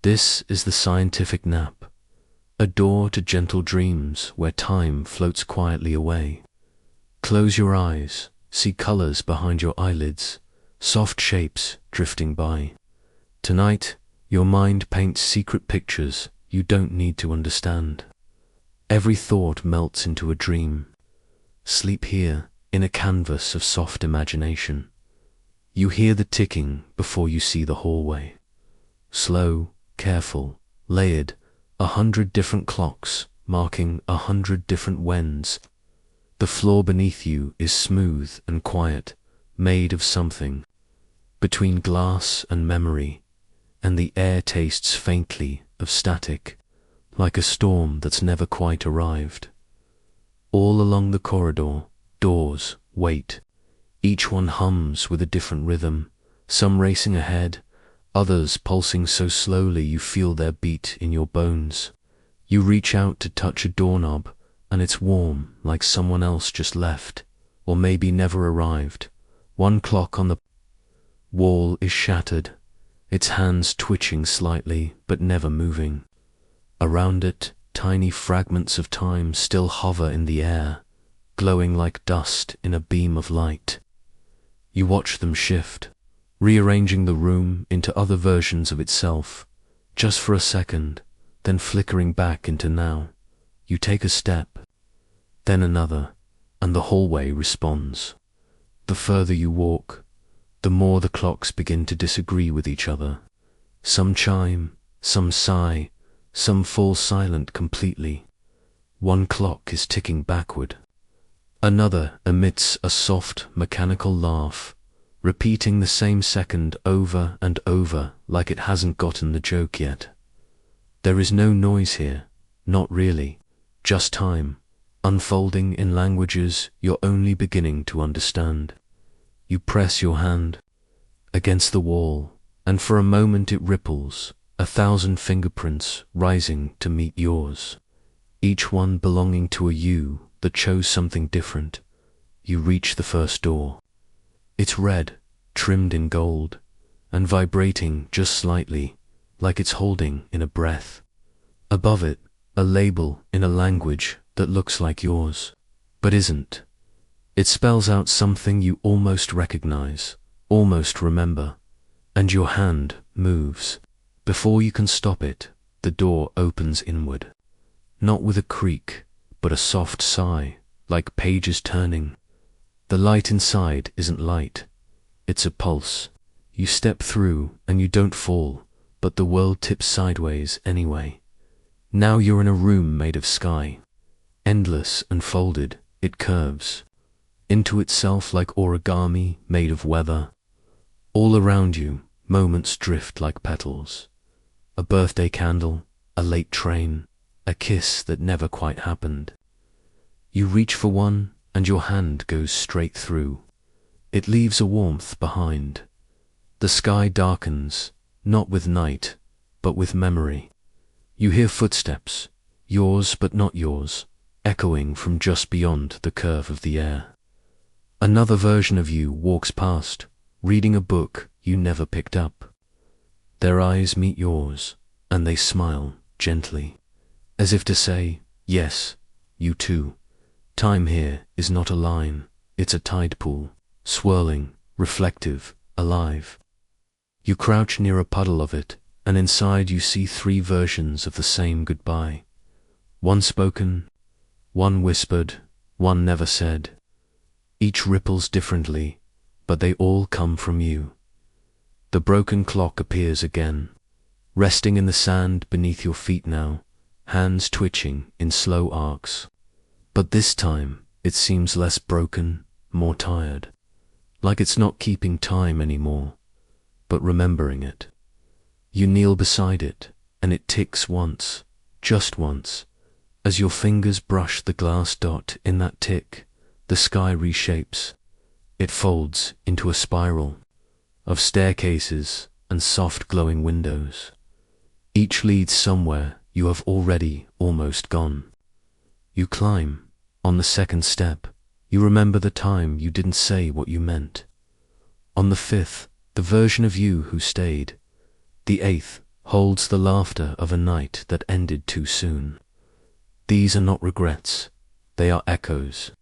This is the scientific nap, a door to gentle dreams where time floats quietly away. Close your eyes, see colors behind your eyelids, soft shapes drifting by. Tonight, your mind paints secret pictures you don't need to understand. Every thought melts into a dream. Sleep here in a canvas of soft imagination. You hear the ticking before you see the hallway. Slow, careful, layered, 100 different clocks marking 100 different whens. The floor beneath you is smooth and quiet, made of something between glass and memory, and the air tastes faintly of static, like a storm that's never quite arrived. All along the corridor, doors wait. Each one hums with a different rhythm, some racing ahead, others pulsing so slowly you feel their beat in your bones. You reach out to touch a doorknob, and it's warm like someone else just left, or maybe never arrived. One clock on the wall is shattered, its hands twitching slightly but never moving. Around it, tiny fragments of time still hover in the air, glowing like dust in a beam of light. You watch them shift, rearranging the room into other versions of itself, just for a second, then flickering back into now. You take a step, then another, and the hallway responds. The further you walk, the more the clocks begin to disagree with each other. Some chime, some sigh, some fall silent completely. One clock is ticking backward. Another emits a soft, mechanical laugh, repeating the same second over and over like it hasn't gotten the joke yet. There is no noise here, not really, just time, unfolding in languages you're only beginning to understand. You press your hand against the wall, and for a moment it ripples, 1,000 fingerprints rising to meet yours, each one belonging to a you that chose something different. You reach the first door. It's red, trimmed in gold, and vibrating just slightly, like it's holding in a breath. Above it, a label in a language that looks like yours, but isn't. It spells out something you almost recognize, almost remember, and your hand moves. Before you can stop it, the door opens inward. Not with a creak, but a soft sigh, like pages turning. The light inside isn't light, it's a pulse. You step through and you don't fall, but the world tips sideways anyway. Now you're in a room made of sky. Endless and folded, it curves into itself like origami made of weather. All around you, moments drift like petals. A birthday candle, a late train, a kiss that never quite happened. You reach for one, and your hand goes straight through. It leaves a warmth behind. The sky darkens, not with night, but with memory. You hear footsteps, yours but not yours, echoing from just beyond the curve of the air. Another version of you walks past, reading a book you never picked up. Their eyes meet yours, and they smile gently, as if to say, yes, you too. Time here is not a line, it's a tide pool, swirling, reflective, alive. You crouch near a puddle of it, and inside you see 3 versions of the same goodbye. One spoken, one whispered, one never said. Each ripples differently, but they all come from you. The broken clock appears again, resting in the sand beneath your feet now, hands twitching in slow arcs. But this time, it seems less broken, more tired, like it's not keeping time anymore, but remembering it. You kneel beside it, and it ticks once, just once. As your fingers brush the glass dot in that tick, the sky reshapes. It folds into a spiral of staircases and soft glowing windows. Each leads somewhere you have already almost gone. You climb. On the second step, you remember the time you didn't say what you meant. On the 5th, the version of you who stayed. The 8th, holds the laughter of a night that ended too soon. These are not regrets, they are echoes,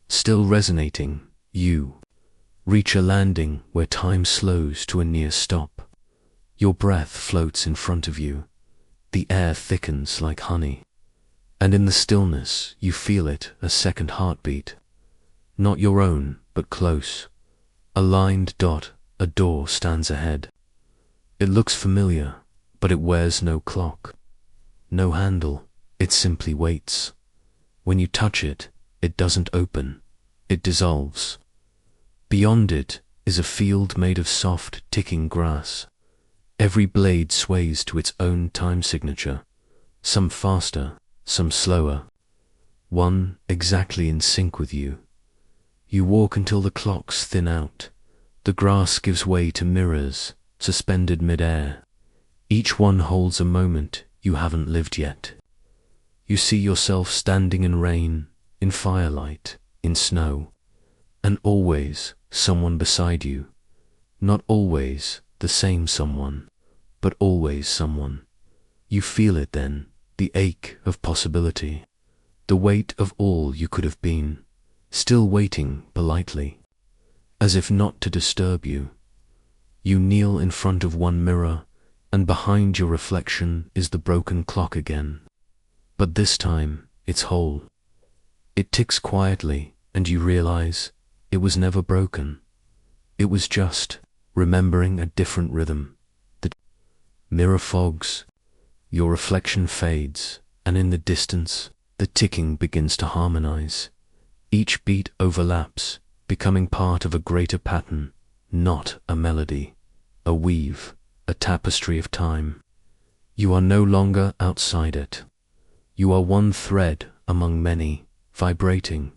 still resonating. You reach a landing where time slows to a near stop. Your breath floats in front of you, the air thickens like honey, and in the stillness you feel it, a second heartbeat. Not your own, but close. A lined dot, a door stands ahead. It looks familiar, but it wears no clock, no handle, it simply waits. When you touch it, it doesn't open, it dissolves. Beyond it is a field made of soft, ticking grass. Every blade sways to its own time signature, some faster, some slower, one exactly in sync with you. You walk until the clocks thin out. The grass gives way to mirrors, suspended mid-air. Each one holds a moment you haven't lived yet. You see yourself standing in rain, in firelight, in snow, and always someone beside you. Not always the same someone, but always someone. You feel it then, the ache of possibility, the weight of all you could have been, still waiting politely, as if not to disturb you. You kneel in front of one mirror, and behind your reflection is the broken clock again. But this time, it's whole. It ticks quietly, and you realize it was never broken. It was just remembering a different rhythm. The mirror fogs, your reflection fades, and in the distance, the ticking begins to harmonize. Each beat overlaps, becoming part of a greater pattern, not a melody, a weave, a tapestry of time. You are no longer outside it. You are one thread among many, vibrating,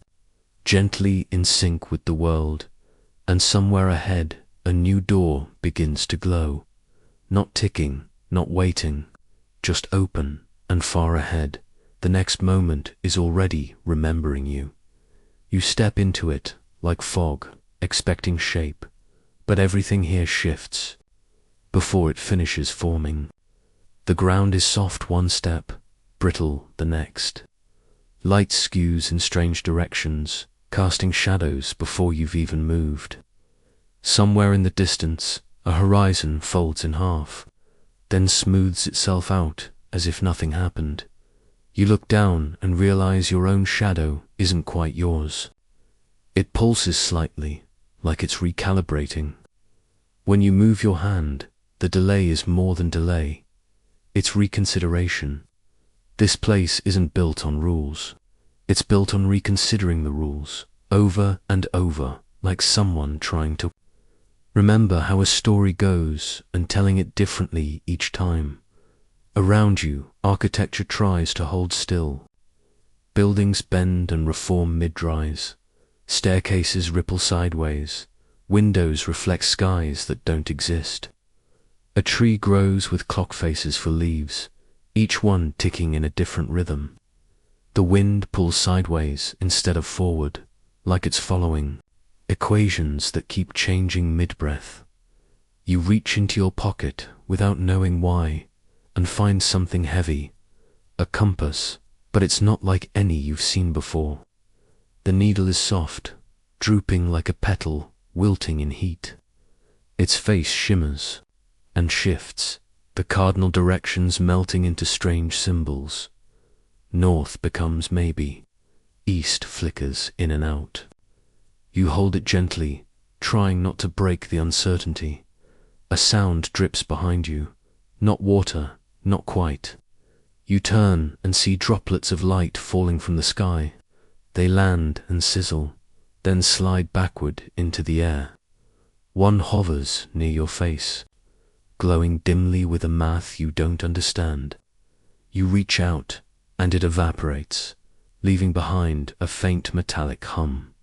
gently in sync with the world, and somewhere ahead a new door begins to glow, not ticking, not waiting, just open and far ahead. The next moment is already remembering you. You step into it like fog, expecting shape, but everything here shifts before it finishes forming. The ground is soft one step, brittle the next. Light skews in strange directions, casting shadows before you've even moved. Somewhere in the distance, a horizon folds in half, then smooths itself out as if nothing happened. You look down and realize your own shadow isn't quite yours. It pulses slightly, like it's recalibrating. When you move your hand, the delay is more than delay. It's reconsideration. This place isn't built on rules. It's built on reconsidering the rules, over and over, like someone trying to remember how a story goes and telling it differently each time. Around you, architecture tries to hold still. Buildings bend and reform mid-rise. Staircases ripple sideways. Windows reflect skies that don't exist. A tree grows with clock faces for leaves, each one ticking in a different rhythm. The wind pulls sideways instead of forward, like it's following equations that keep changing mid-breath. You reach into your pocket without knowing why, and find something heavy, a compass, but it's not like any you've seen before. The needle is soft, drooping like a petal, wilting in heat. Its face shimmers and shifts, the cardinal directions melting into strange symbols. North becomes maybe, east flickers in and out. You hold it gently, trying not to break the uncertainty. A sound drips behind you, not water, not quite. You turn and see droplets of light falling from the sky. They land and sizzle, then slide backward into the air. One hovers near your face, glowing dimly with a math you don't understand. You reach out, and it evaporates, leaving behind a faint metallic hum.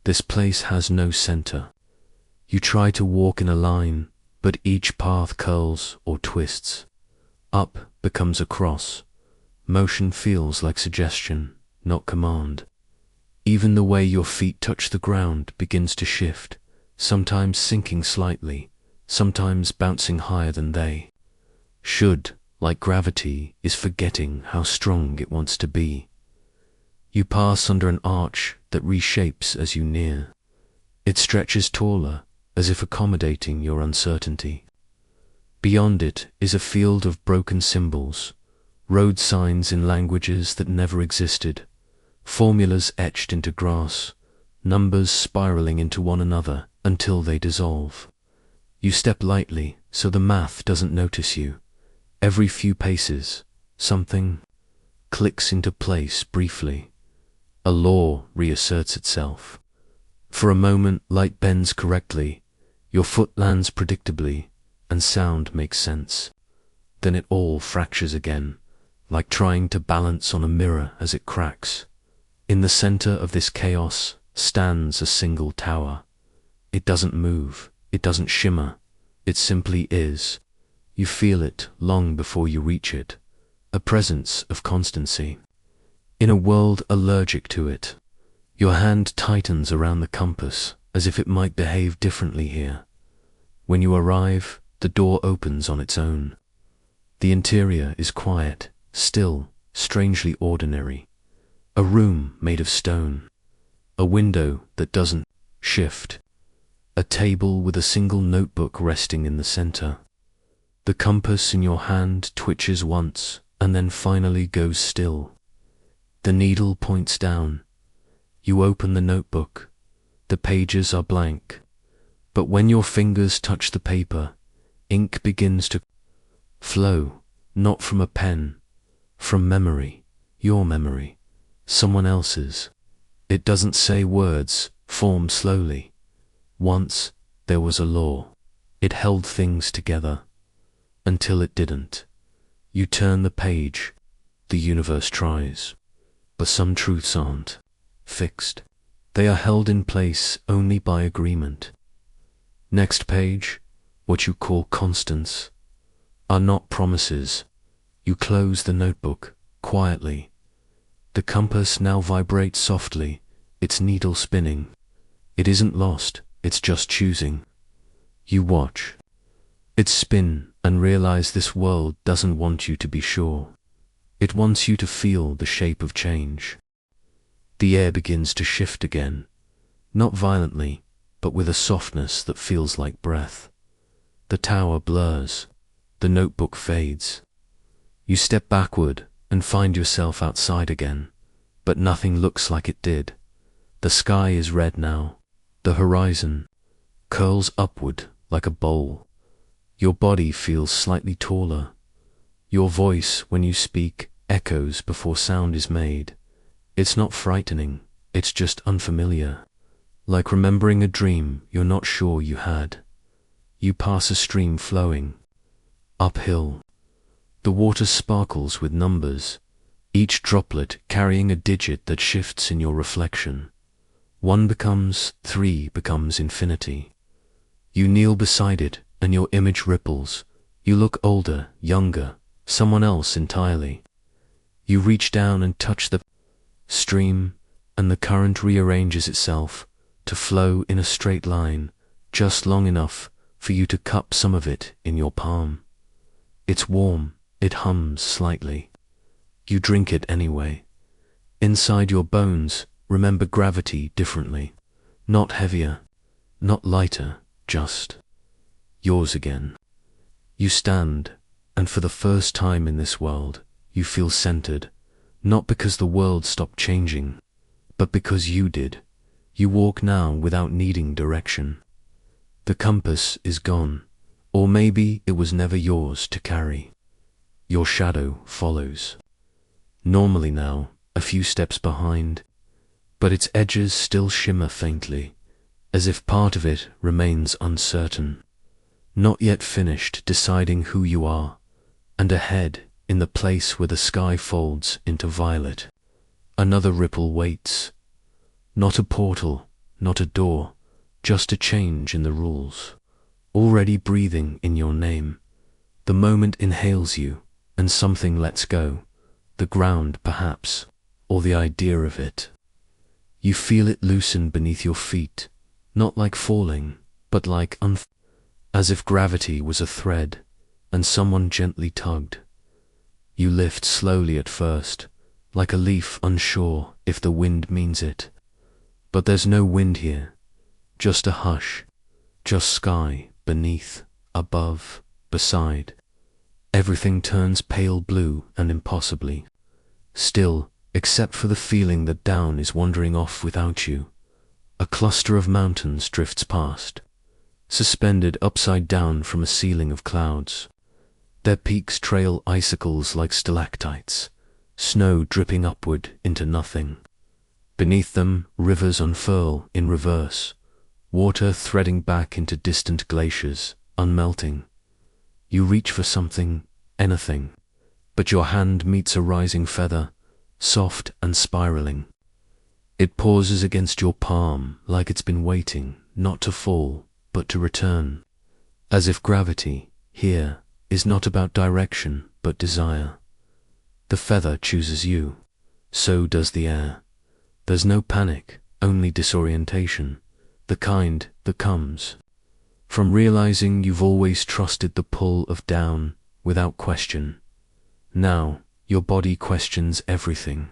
This place has no center. You try to walk in a line, but each path curls or twists. Up becomes a cross. Motion feels like suggestion, not command. Even the way your feet touch the ground begins to shift, sometimes sinking slightly, sometimes bouncing higher than they. Should, like gravity, is forgetting how strong it wants to be. You pass under an arch that reshapes as you near. It stretches taller, as if accommodating your uncertainty. Beyond it is a field of broken symbols, road signs in languages that never existed, formulas etched into grass, numbers spiraling into one another until they dissolve. You step lightly so the math doesn't notice you. Every few paces, something clicks into place briefly. A law reasserts itself. For a moment, light bends correctly, your foot lands predictably, and sound makes sense. Then it all fractures again, like trying to balance on a mirror as it cracks. In the center of this chaos stands a single tower. It doesn't move, it doesn't shimmer, it simply is. You feel it long before you reach it, a presence of constancy. In a world allergic to it, your hand tightens around the compass as if it might behave differently here. When you arrive, the door opens on its own. The interior is quiet, still, strangely ordinary. A room made of stone. A window that doesn't shift. A table with a single notebook resting in the center. The compass in your hand twitches once and then finally goes still. The needle points down. You open the notebook. The pages are blank. But when your fingers touch the paper, ink begins to flow, not from a pen, from memory, your memory, someone else's. It doesn't say words, form slowly. Once there was a law. It held things together. Until it didn't. You turn the page. The universe tries. But some truths aren't fixed. They are held in place only by agreement. Next page, what you call constants, are not promises. You close the notebook quietly. The compass now vibrates softly, its needle spinning. It isn't lost, it's just choosing. You watch it spin and realize this world doesn't want you to be sure. It wants you to feel the shape of change. The air begins to shift again, not violently, but with a softness that feels like breath. The tower blurs, the notebook fades. You step backward and find yourself outside again, but nothing looks like it did. The sky is red now. The horizon curls upward like a bowl. Your body feels slightly taller. Your voice, when you speak, echoes before sound is made. It's not frightening, it's just unfamiliar. Like remembering a dream you're not sure you had. You pass a stream flowing uphill. The water sparkles with numbers, each droplet carrying a digit that shifts in your reflection. 1 becomes 3 becomes infinity. You kneel beside it and your image ripples. You look older, younger, someone else entirely. You reach down and touch the stream, and the current rearranges itself to flow in a straight line, just long enough for you to cup some of it in your palm. It's warm, it hums slightly. You drink it anyway. Inside your bones, remember gravity differently. Not heavier, not lighter, just yours again. You stand, and for the first time in this world, you feel centered, not because the world stopped changing, but because you did. You walk now without needing direction. The compass is gone, or maybe it was never yours to carry. Your shadow follows. Normally now, a few steps behind, but its edges still shimmer faintly, as if part of it remains uncertain. Not yet finished deciding who you are, and ahead, in the place where the sky folds into violet, another ripple waits. Not a portal, not a door, just a change in the rules. Already breathing in your name, the moment inhales you, and something lets go, the ground perhaps, or the idea of it. You feel it loosen beneath your feet, not like falling, but like as if gravity was a thread. and someone gently tugged. You lift slowly at first, like a leaf unsure if the wind means it. But there's no wind here, just a hush, just sky beneath, above, beside. Everything turns pale blue and impossibly still, except for the feeling that down is wandering off without you. A cluster of mountains drifts past, suspended upside down from a ceiling of clouds. Their peaks trail icicles like stalactites, snow dripping upward into nothing. Beneath them, rivers unfurl in reverse, water threading back into distant glaciers, unmelting. You reach for something, anything, but your hand meets a rising feather, soft and spiraling. It pauses against your palm like it's been waiting, not to fall, but to return. As if gravity, here, is not about direction, but desire. The feather chooses you. So does the air. There's no panic, only disorientation, the kind that comes from realizing you've always trusted the pull of down without question. Now, your body questions everything.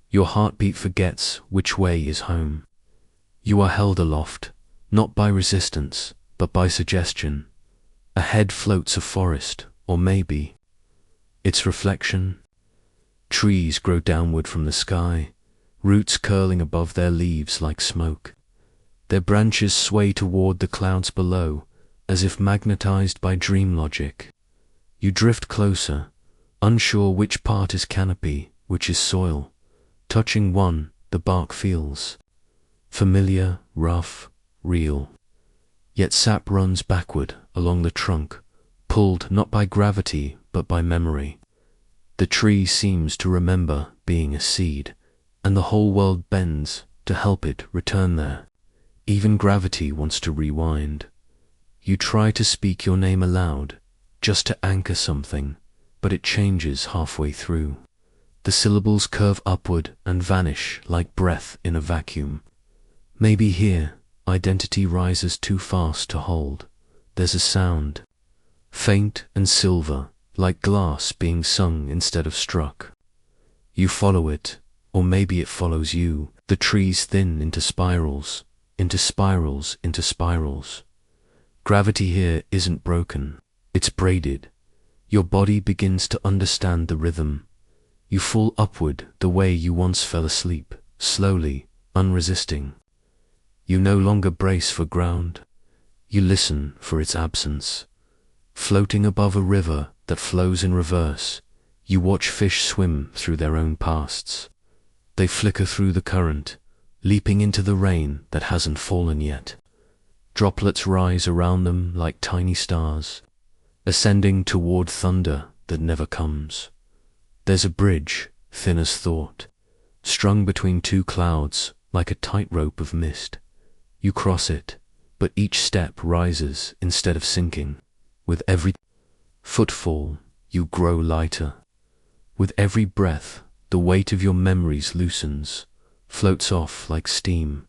Your heartbeat forgets which way is home. You are held aloft, not by resistance, but by suggestion. Ahead floats a forest, or maybe its reflection. Trees grow downward from the sky, roots curling above their leaves like smoke. Their branches sway toward the clouds below, as if magnetized by dream logic. You drift closer, unsure which part is canopy, which is soil. Touching one, the bark feels familiar, rough, real. Yet sap runs backward along the trunk, pulled not by gravity but by memory. The tree seems to remember being a seed, and the whole world bends to help it return there. Even gravity wants to rewind. You try to speak your name aloud, just to anchor something, but it changes halfway through. The syllables curve upward and vanish like breath in a vacuum. Maybe here, identity rises too fast to hold. There's a sound, faint and silver, like glass being sung instead of struck. You follow it, or maybe it follows you. The trees thin into spirals, into spirals, into spirals. Gravity here isn't broken, it's braided. Your body begins to understand the rhythm. You fall upward the way you once fell asleep, slowly, unresisting. You no longer brace for ground. You listen for its absence. Floating above a river that flows in reverse, you watch fish swim through their own pasts. They flicker through the current, leaping into the rain that hasn't fallen yet. Droplets rise around them like tiny stars, ascending toward thunder that never comes. There's a bridge, thin as thought, strung between two clouds like a tightrope of mist. You cross it, but each step rises instead of sinking. With every footfall, you grow lighter. With every breath, the weight of your memories loosens, floats off like steam.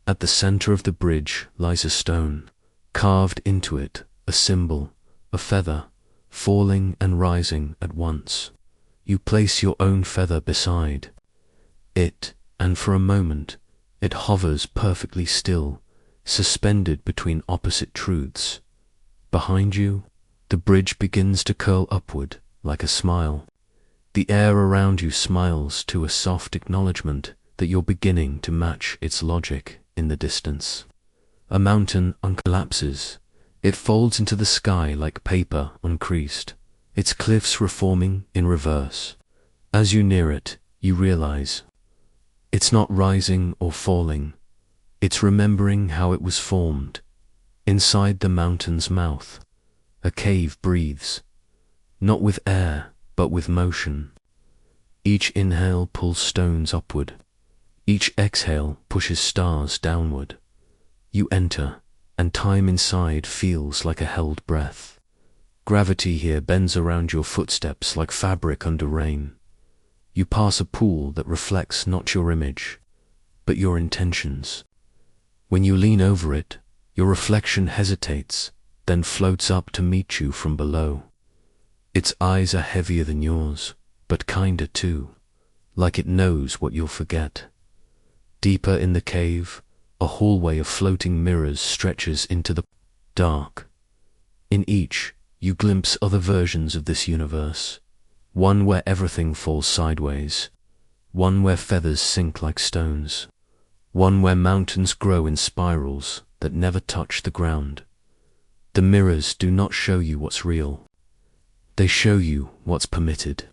At the center of the bridge lies a stone, carved into it, a symbol, a feather, falling and rising at once. You place your own feather beside it, and for a moment, it hovers perfectly still, suspended between opposite truths. Behind you, the bridge begins to curl upward like a smile. The air around you smiles to a soft acknowledgement that you're beginning to match its logic in the distance. A mountain uncollapses. It folds into the sky like paper uncreased, its cliffs reforming in reverse. As you near it, you realize it's not rising or falling. It's remembering how it was formed. Inside the mountain's mouth, a cave breathes, not with air, but with motion. Each inhale pulls stones upward. Each exhale pushes stars downward. You enter, and time inside feels like a held breath. Gravity here bends around your footsteps like fabric under rain. You pass a pool that reflects not your image, but your intentions. When you lean over it, your reflection hesitates, then floats up to meet you from below. Its eyes are heavier than yours, but kinder too, like it knows what you'll forget. Deeper in the cave, a hallway of floating mirrors stretches into the dark. In each, you glimpse other versions of this universe, one where everything falls sideways, one where feathers sink like stones, one where mountains grow in spirals that never touch the ground. The mirrors do not show you what's real. They show you what's permitted.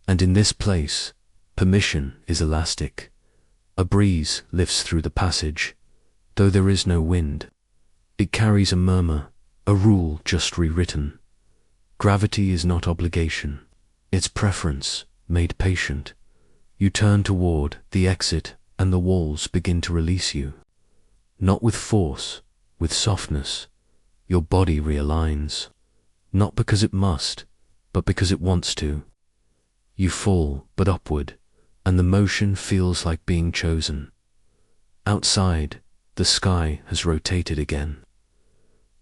And in this place, permission is elastic. A breeze lifts through the passage, though there is no wind. It carries a murmur, a rule just rewritten. Gravity is not obligation. It's preference, made patient. You turn toward the exit, and the walls begin to release you. Not with force, with softness. Your body realigns, not because it must, but because it wants to. You fall, but upward, and the motion feels like being chosen. Outside, the sky has rotated again.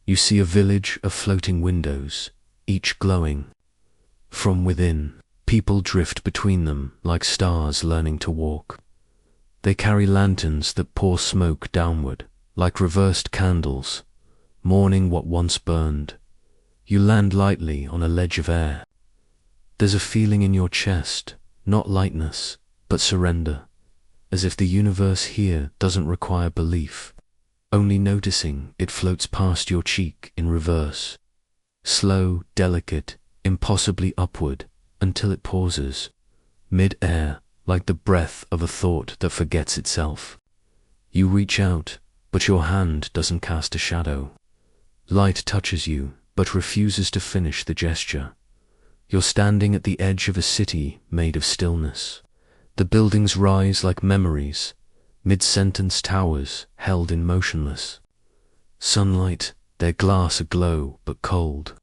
You see a village of floating windows, each glowing. From within, people drift between them like stars learning to walk. They carry lanterns that pour smoke downward, like reversed candles, mourning what once burned. You land lightly on a ledge of air. There's a feeling in your chest, not lightness, but surrender, as if the universe here doesn't require belief, only noticing it floats past your cheek in reverse. Slow, delicate, impossibly upward, until it pauses, mid-air, like the breath of a thought that forgets itself. You reach out, but your hand doesn't cast a shadow. Light touches you, but refuses to finish the gesture. You're standing at the edge of a city made of stillness. The buildings rise like memories, mid-sentence towers held in motionless. Sunlight, their glass aglow but cold.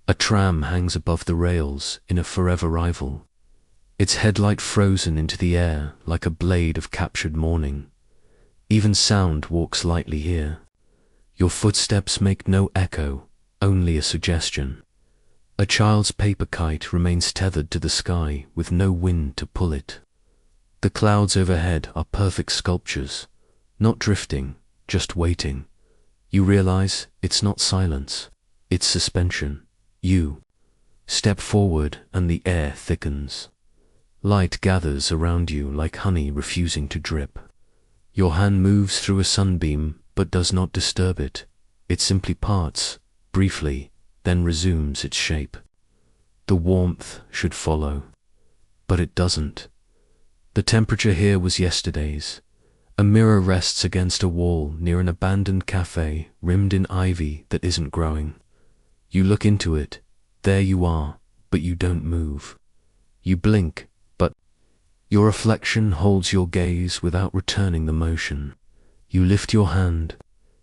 A tram hangs above the rails in a forever rival, its headlight frozen into the air like a blade of captured morning. Even sound walks lightly here. Your footsteps make no echo, only a suggestion. A child's paper kite remains tethered to the sky with no wind to pull it. The clouds overhead are perfect sculptures, not drifting, just waiting. You realize it's not silence, it's suspension. You step forward and the air thickens. Light gathers around you like honey refusing to drip. Your hand moves through a sunbeam but does not disturb it. It simply parts, briefly, then resumes its shape. The warmth should follow, but it doesn't. The temperature here was yesterday's. A mirror rests against a wall near an abandoned cafe rimmed in ivy that isn't growing. You look into it. There you are, but you don't move. You blink, but your reflection holds your gaze without returning the motion. You lift your hand.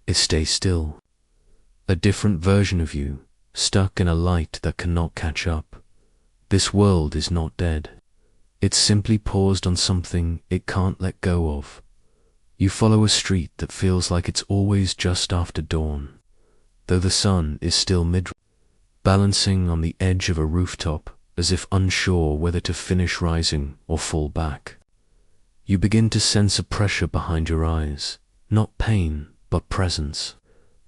It stays still. A different version of you, stuck in a light that cannot catch up. This world is not dead. It's simply paused on something it can't let go of. You follow a street that feels like it's always just after dawn, though the sun is still balancing on the edge of a rooftop as if unsure whether to finish rising or fall back. You begin to sense a pressure behind your eyes, not pain, but presence,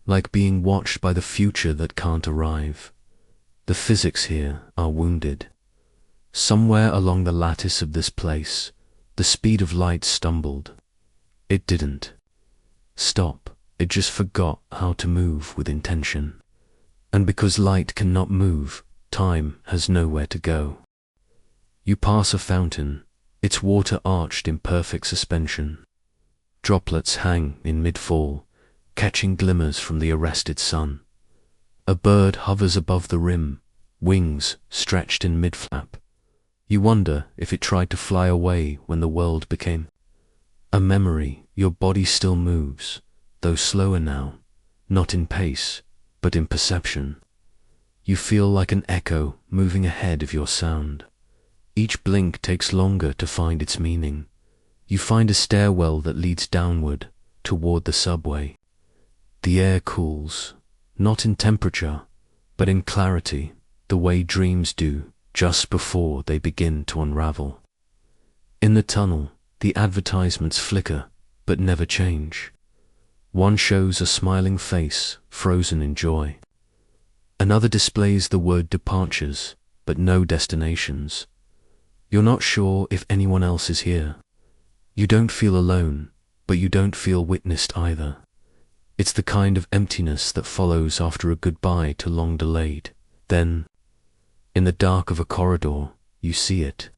like being watched by the future that can't arrive. The physics here are wounded. Somewhere along the lattice of this place, the speed of light stumbled. It didn't stop, it just forgot how to move with intention. And because light cannot move, time has nowhere to go. You pass a fountain, its water arched in perfect suspension. Droplets hang in mid-fall, catching glimmers from the arrested sun. A bird hovers above the rim, wings stretched in mid-flap. You wonder if it tried to fly away when the world became a memory. Your body still moves, though slower now, not in pace, but in perception. You feel like an echo moving ahead of your sound. Each blink takes longer to find its meaning. You find a stairwell that leads downward, toward the subway. The air cools, not in temperature, but in clarity. the way dreams do just before they begin to unravel. In the tunnel, the advertisements flicker but never change. One shows a smiling face frozen in joy. Another displays the word departures but no destinations. You're not sure if anyone else is here. You don't feel alone, but you don't feel witnessed either. It's the kind of emptiness that follows after a goodbye to long delayed. Then, in the dark of a corridor, you see it.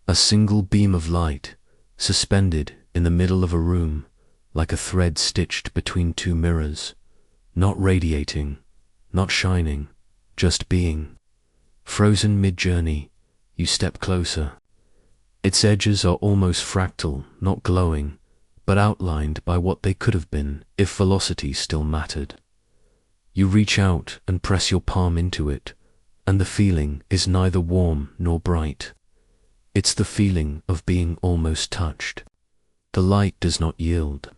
A single beam of light, suspended in the middle of a room, like a thread stitched between two mirrors, not radiating, not shining, just being. Frozen mid-journey, you step closer. Its edges are almost fractal, not glowing, but outlined by what they could have been if velocity still mattered. You reach out and press your palm into it, and the feeling is neither warm nor bright. It's the feeling of being almost touched. The light does not yield,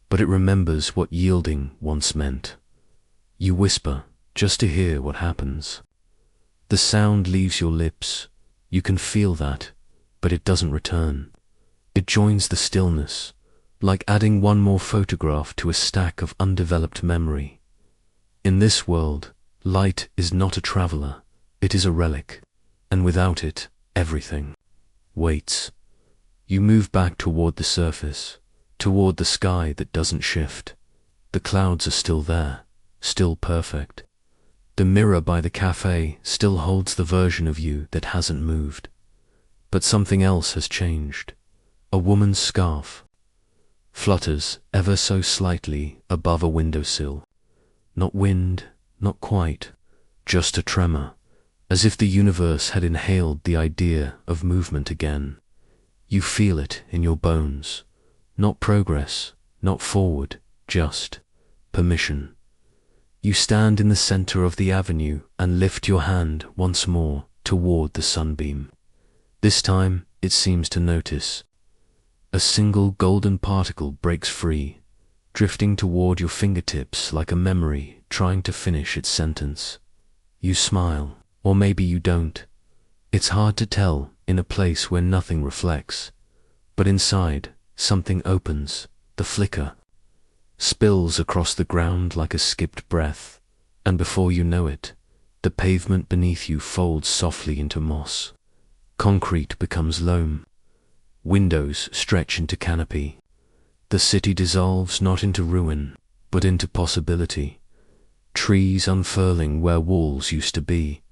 but it remembers what yielding once meant. You whisper, just to hear what happens. The sound leaves your lips. You can feel that, but it doesn't return. It joins the stillness, like adding one more photograph to a stack of undeveloped memory. In this world, light is not a traveler, it is a relic, and without it, everything waits. You move back toward the surface, toward the sky that doesn't shift. The clouds are still there, still perfect. The mirror by the cafe still holds the version of you that hasn't moved. But something else has changed. A woman's scarf flutters ever so slightly above a windowsill. Not wind, not quite, just a tremor, as if the universe had inhaled the idea of movement again. You feel it in your bones. Not progress, not forward, just permission. You stand in the center of the avenue and lift your hand once more toward the sunbeam. This time it seems to notice. A single golden particle breaks free, drifting toward your fingertips like a memory trying to finish its sentence. You smile, or maybe you don't. It's hard to tell in a place where nothing reflects. But inside, something opens. The flicker spills across the ground like a skipped breath, and before you know it, the pavement beneath you folds softly into moss. Concrete becomes loam. Windows stretch into canopy. The city dissolves not into ruin, but into possibility. Trees unfurling where walls used to be,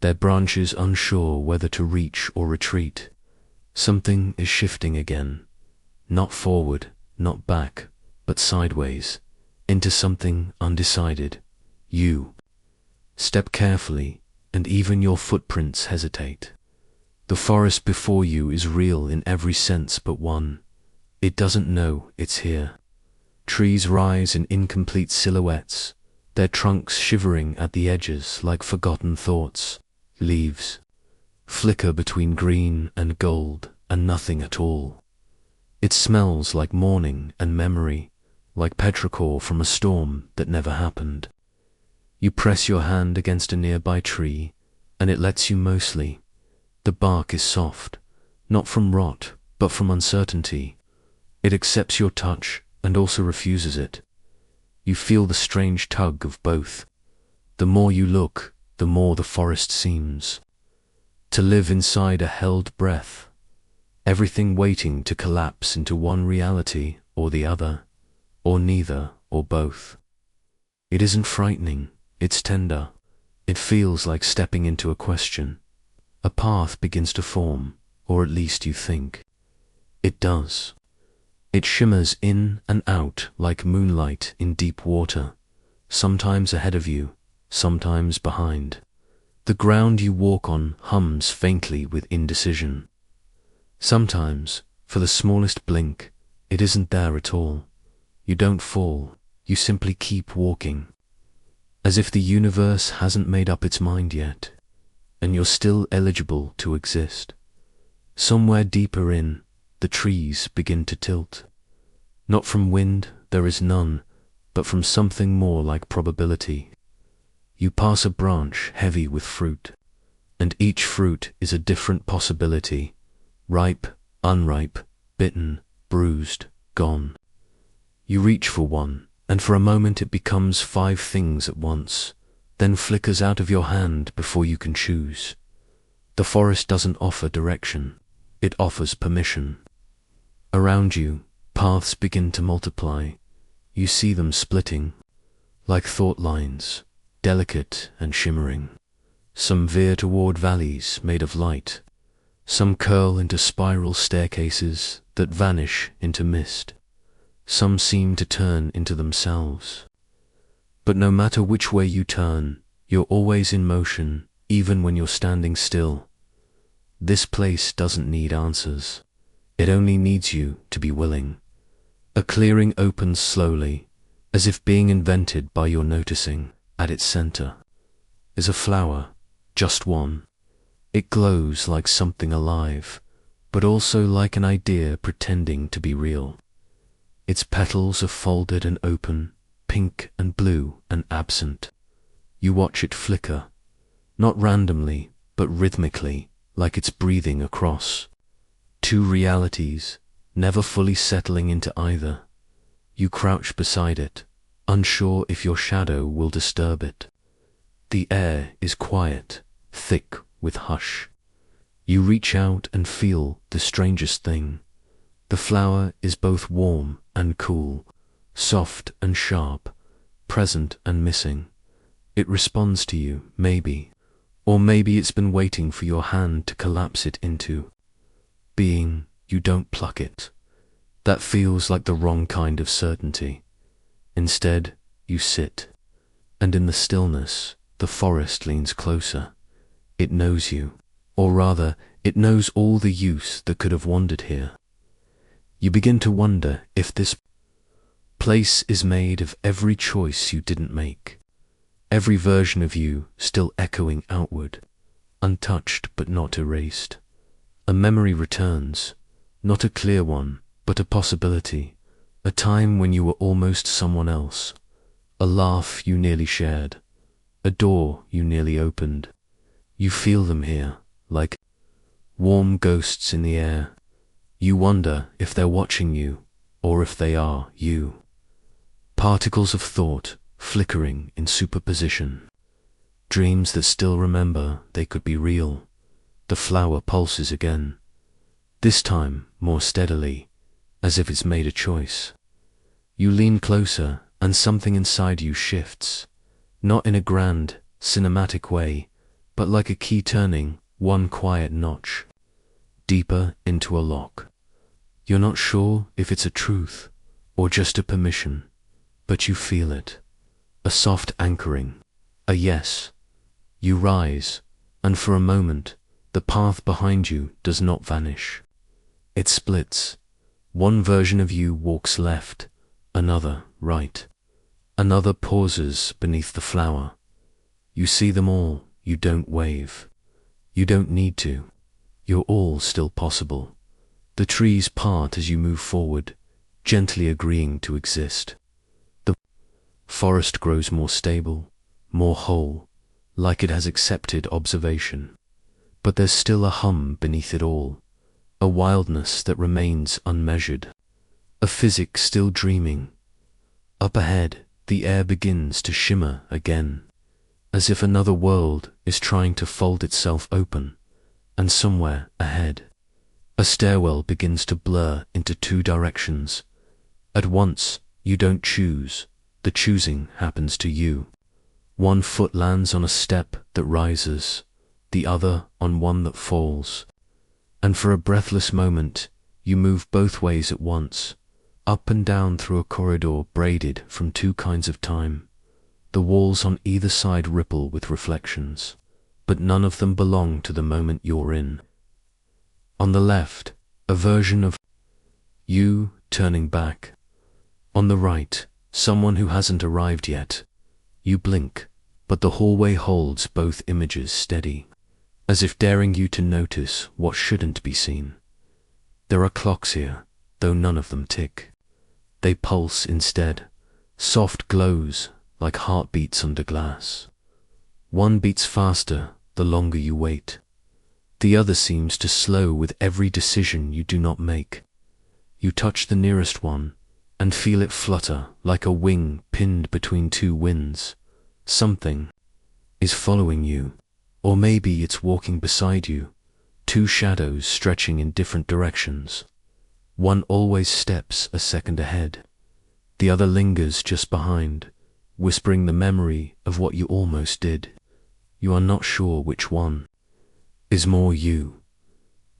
their branches unsure whether to reach or retreat. Something is shifting again, not forward, not back, but sideways, into something undecided. You step carefully, and even your footprints hesitate. The forest before you is real in every sense but one. It doesn't know it's here. Trees rise in incomplete silhouettes, their trunks shivering at the edges like forgotten thoughts. Leaves flicker between green and gold and nothing at all. It smells like morning and memory, like petrichor from a storm that never happened. You press your hand against a nearby tree, and it lets you mostly. The bark is soft, not from rot, but from uncertainty. It accepts your touch and also refuses it. You feel the strange tug of both. The more you look, the more the forest seems to live inside a held breath, everything waiting to collapse into one reality or the other, or neither or both. It isn't frightening, it's tender. It feels like stepping into a question. A path begins to form, or at least you think. It does. It shimmers in and out like moonlight in deep water, sometimes ahead of you, sometimes behind. The ground you walk on hums faintly with indecision. Sometimes, for the smallest blink, it isn't there at all. You don't fall, you simply keep walking, as if the universe hasn't made up its mind yet, and you're still eligible to exist. Somewhere deeper in, the trees begin to tilt. Not from wind, there is none, but from something more like probability. You pass a branch heavy with fruit, and each fruit is a different possibility: ripe, unripe, bitten, bruised, gone. You reach for one, and for a moment it becomes 5 things at once, then flickers out of your hand before you can choose. The forest doesn't offer direction, it offers permission. Around you, paths begin to multiply. You see them splitting, like thought lines, delicate and shimmering. Some veer toward valleys made of light. Some curl into spiral staircases that vanish into mist. Some seem to turn into themselves. But no matter which way you turn, you're always in motion, even when you're standing still. This place doesn't need answers. It only needs you to be willing. A clearing opens slowly, as if being invented by your noticing. At its center is a flower, just one. It glows like something alive, but also like an idea pretending to be real. Its petals are folded and open, pink and blue and absent. You watch it flicker, not randomly, but rhythmically, like it's breathing across 2 realities, never fully settling into either. You crouch beside it, unsure if your shadow will disturb it. The air is quiet, thick with hush. You reach out and feel the strangest thing. The flower is both warm and cool, soft and sharp, present and missing. It responds to you, maybe, or maybe it's been waiting for your hand to collapse it into being. You don't pluck it. That feels like the wrong kind of certainty. Instead, you sit, and in the stillness, the forest leans closer. It knows you, or rather, it knows all the use that could have wandered here. You begin to wonder if this place is made of every choice you didn't make, every version of you still echoing outward, untouched but not erased. A memory returns, not a clear one, but a possibility, a time when you were almost someone else, a laugh you nearly shared, a door you nearly opened. You feel them here, like warm ghosts in the air. You wonder if they're watching you, or if they are you. Particles of thought flickering in superposition. Dreams that still remember they could be real. The flower pulses again, this time more steadily, as if it's made a choice. You lean closer, and something inside you shifts, not in a grand, cinematic way, but like a key turning one quiet notch, deeper into a lock. You're not sure if it's a truth, or just a permission, but you feel it, a soft anchoring, a yes. You rise, and for a moment, the path behind you does not vanish. It splits. One version of you walks left, another right. Another pauses beneath the flower. You see them all, you don't wave. You don't need to. You're all still possible. The trees part as you move forward, gently agreeing to exist. The forest grows more stable, more whole, like it has accepted observation. But there's still a hum beneath it all, a wildness that remains unmeasured, a physics still dreaming. Up ahead, the air begins to shimmer again, as if another world is trying to fold itself open, and somewhere ahead, a stairwell begins to blur into 2 directions. At once, you don't choose, the choosing happens to you. One foot lands on a step that rises, the other on one that falls. And for a breathless moment, you move both ways at once, up and down through a corridor braided from 2 kinds of time. The walls on either side ripple with reflections, but none of them belong to the moment you're in. On the left, a version of you turning back. On the right, someone who hasn't arrived yet. You blink, but the hallway holds both images steady, as if daring you to notice what shouldn't be seen. There are clocks here, though none of them tick. They pulse instead, soft glows like heartbeats under glass. One beats faster the longer you wait. The other seems to slow with every decision you do not make. You touch the nearest one and feel it flutter like a wing pinned between two winds. Something is following you, or maybe it's walking beside you, two shadows stretching in different directions. One always steps a second ahead. The other lingers just behind, whispering the memory of what you almost did. You are not sure which one is more you.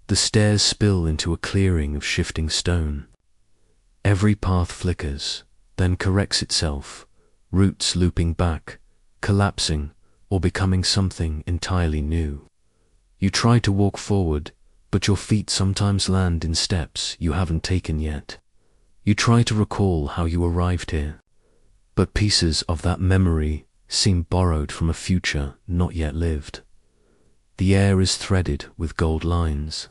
The stairs spill into a clearing of shifting stone. Every path flickers, then corrects itself, roots looping back, collapsing, or becoming something entirely new. You try to walk forward, but your feet sometimes land in steps you haven't taken yet. You try to recall how you arrived here, but pieces of that memory seem borrowed from a future not yet lived. The air is threaded with gold lines,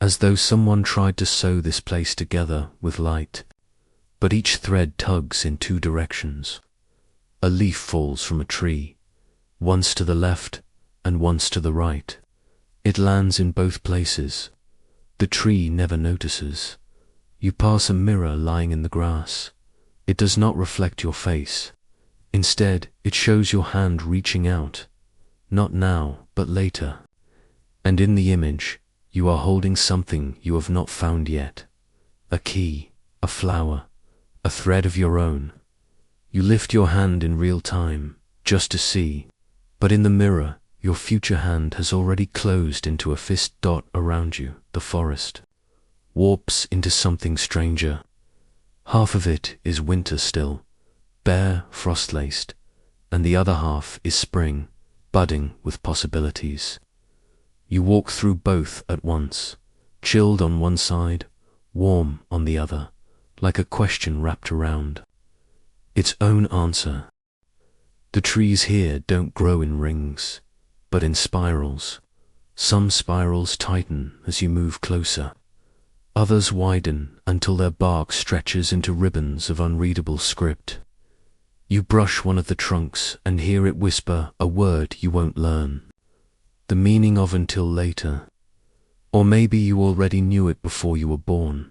as though someone tried to sew this place together with light. But each thread tugs in two directions. A leaf falls from a tree, once to the left and once to the right. It lands in both places. The tree never notices. You pass a mirror lying in the grass. It does not reflect your face. Instead, it shows your hand reaching out, not now, but later. And in the image, you are holding something you have not found yet. A key, a flower, a thread of your own. You lift your hand in real time, just to see, but in the mirror, your future hand has already closed into a fist dot around you. The forest warps into something stranger. Half of it is winter still, bare, frost-laced, and the other half is spring, budding with possibilities. You walk through both at once, chilled on one side, warm on the other, like a question wrapped around its own answer. The trees here don't grow in rings, but in spirals. Some spirals tighten as you move closer. Others widen until their bark stretches into ribbons of unreadable script. You brush one of the trunks and hear it whisper a word you won't learn the meaning of until later. Or maybe you already knew it before you were born.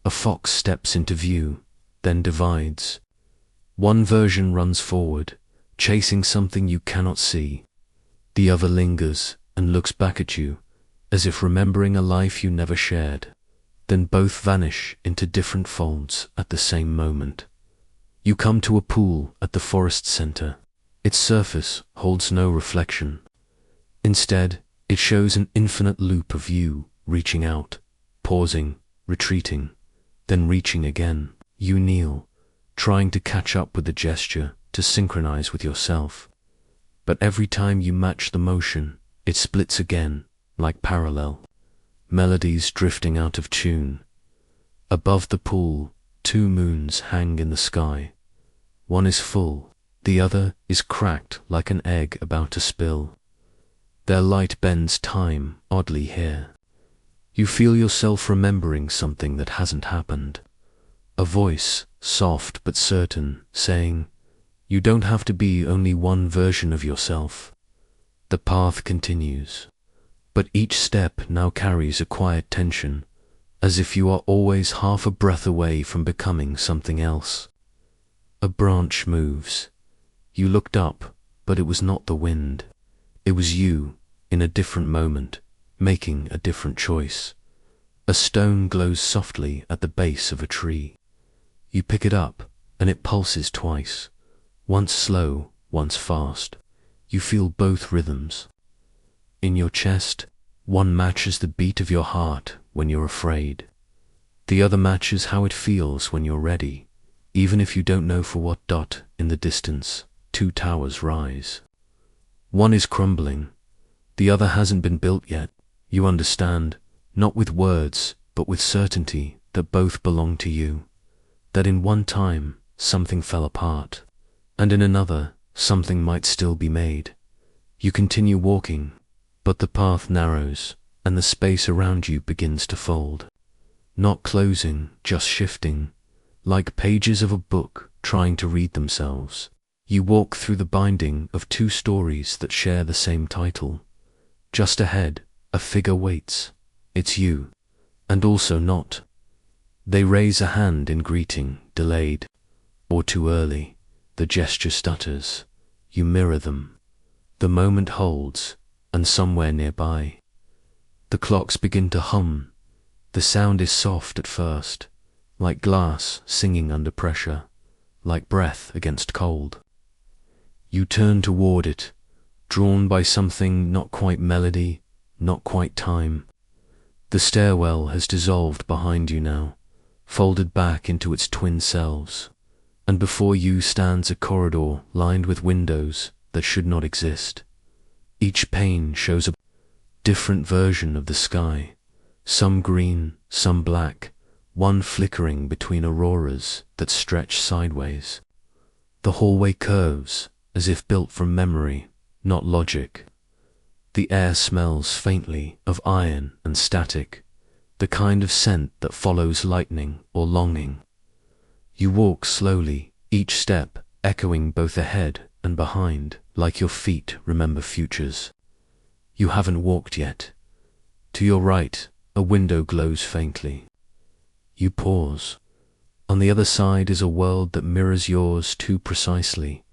A fox steps into view, then divides. One version runs forward, chasing something you cannot see. The other lingers and looks back at you, as if remembering a life you never shared. Then both vanish into different folds at the same moment. You come to a pool at the forest center. Its surface holds no reflection. Instead, it shows an infinite loop of you reaching out, pausing, retreating, then reaching again. You kneel, trying to catch up with the gesture, to synchronize with yourself. But every time you match the motion, it splits again, like parallel melodies drifting out of tune. Above the pool, two moons hang in the sky. One is full, the other is cracked like an egg about to spill. Their light bends time oddly here. You feel yourself remembering something that hasn't happened. A voice, soft but certain, saying, "You don't have to be only one version of yourself." The path continues, but each step now carries a quiet tension, as if you are always half a breath away from becoming something else. A branch moves. You looked up, but it was not the wind. It was you, in a different moment, making a different choice. A stone glows softly at the base of a tree. You pick it up, and it pulses twice, once slow, once fast. You feel both rhythms. In your chest, one matches the beat of your heart when you're afraid. The other matches how it feels when you're ready, even if you don't know for what. In the distance, two towers rise. One is crumbling. The other hasn't been built yet. You understand, not with words, but with certainty, that both belong to you. That in one time, something fell apart, and in another, something might still be made. You continue walking, but the path narrows, and the space around you begins to fold. Not closing, just shifting, like pages of a book trying to read themselves. You walk through the binding of two stories that share the same title. Just ahead, a figure waits. It's you, and also not. They raise a hand in greeting, delayed, or too early. The gesture stutters. You mirror them. The moment holds, and somewhere nearby, the clocks begin to hum. The sound is soft at first, like glass singing under pressure, like breath against cold. You turn toward it, drawn by something not quite melody, not quite time. The stairwell has dissolved behind you now, folded back into its twin selves, and before you stands a corridor lined with windows that should not exist. Each pane shows a different version of the sky, some green, some black, one flickering between auroras that stretch sideways. The hallway curves, as if built from memory, not logic. The air smells faintly of iron and static, the kind of scent that follows lightning or longing. You walk slowly, each step echoing both ahead and behind, like your feet remember futures. You haven't walked yet. To your right, a window glows faintly. You pause. On the other side is a world that mirrors yours too precisely.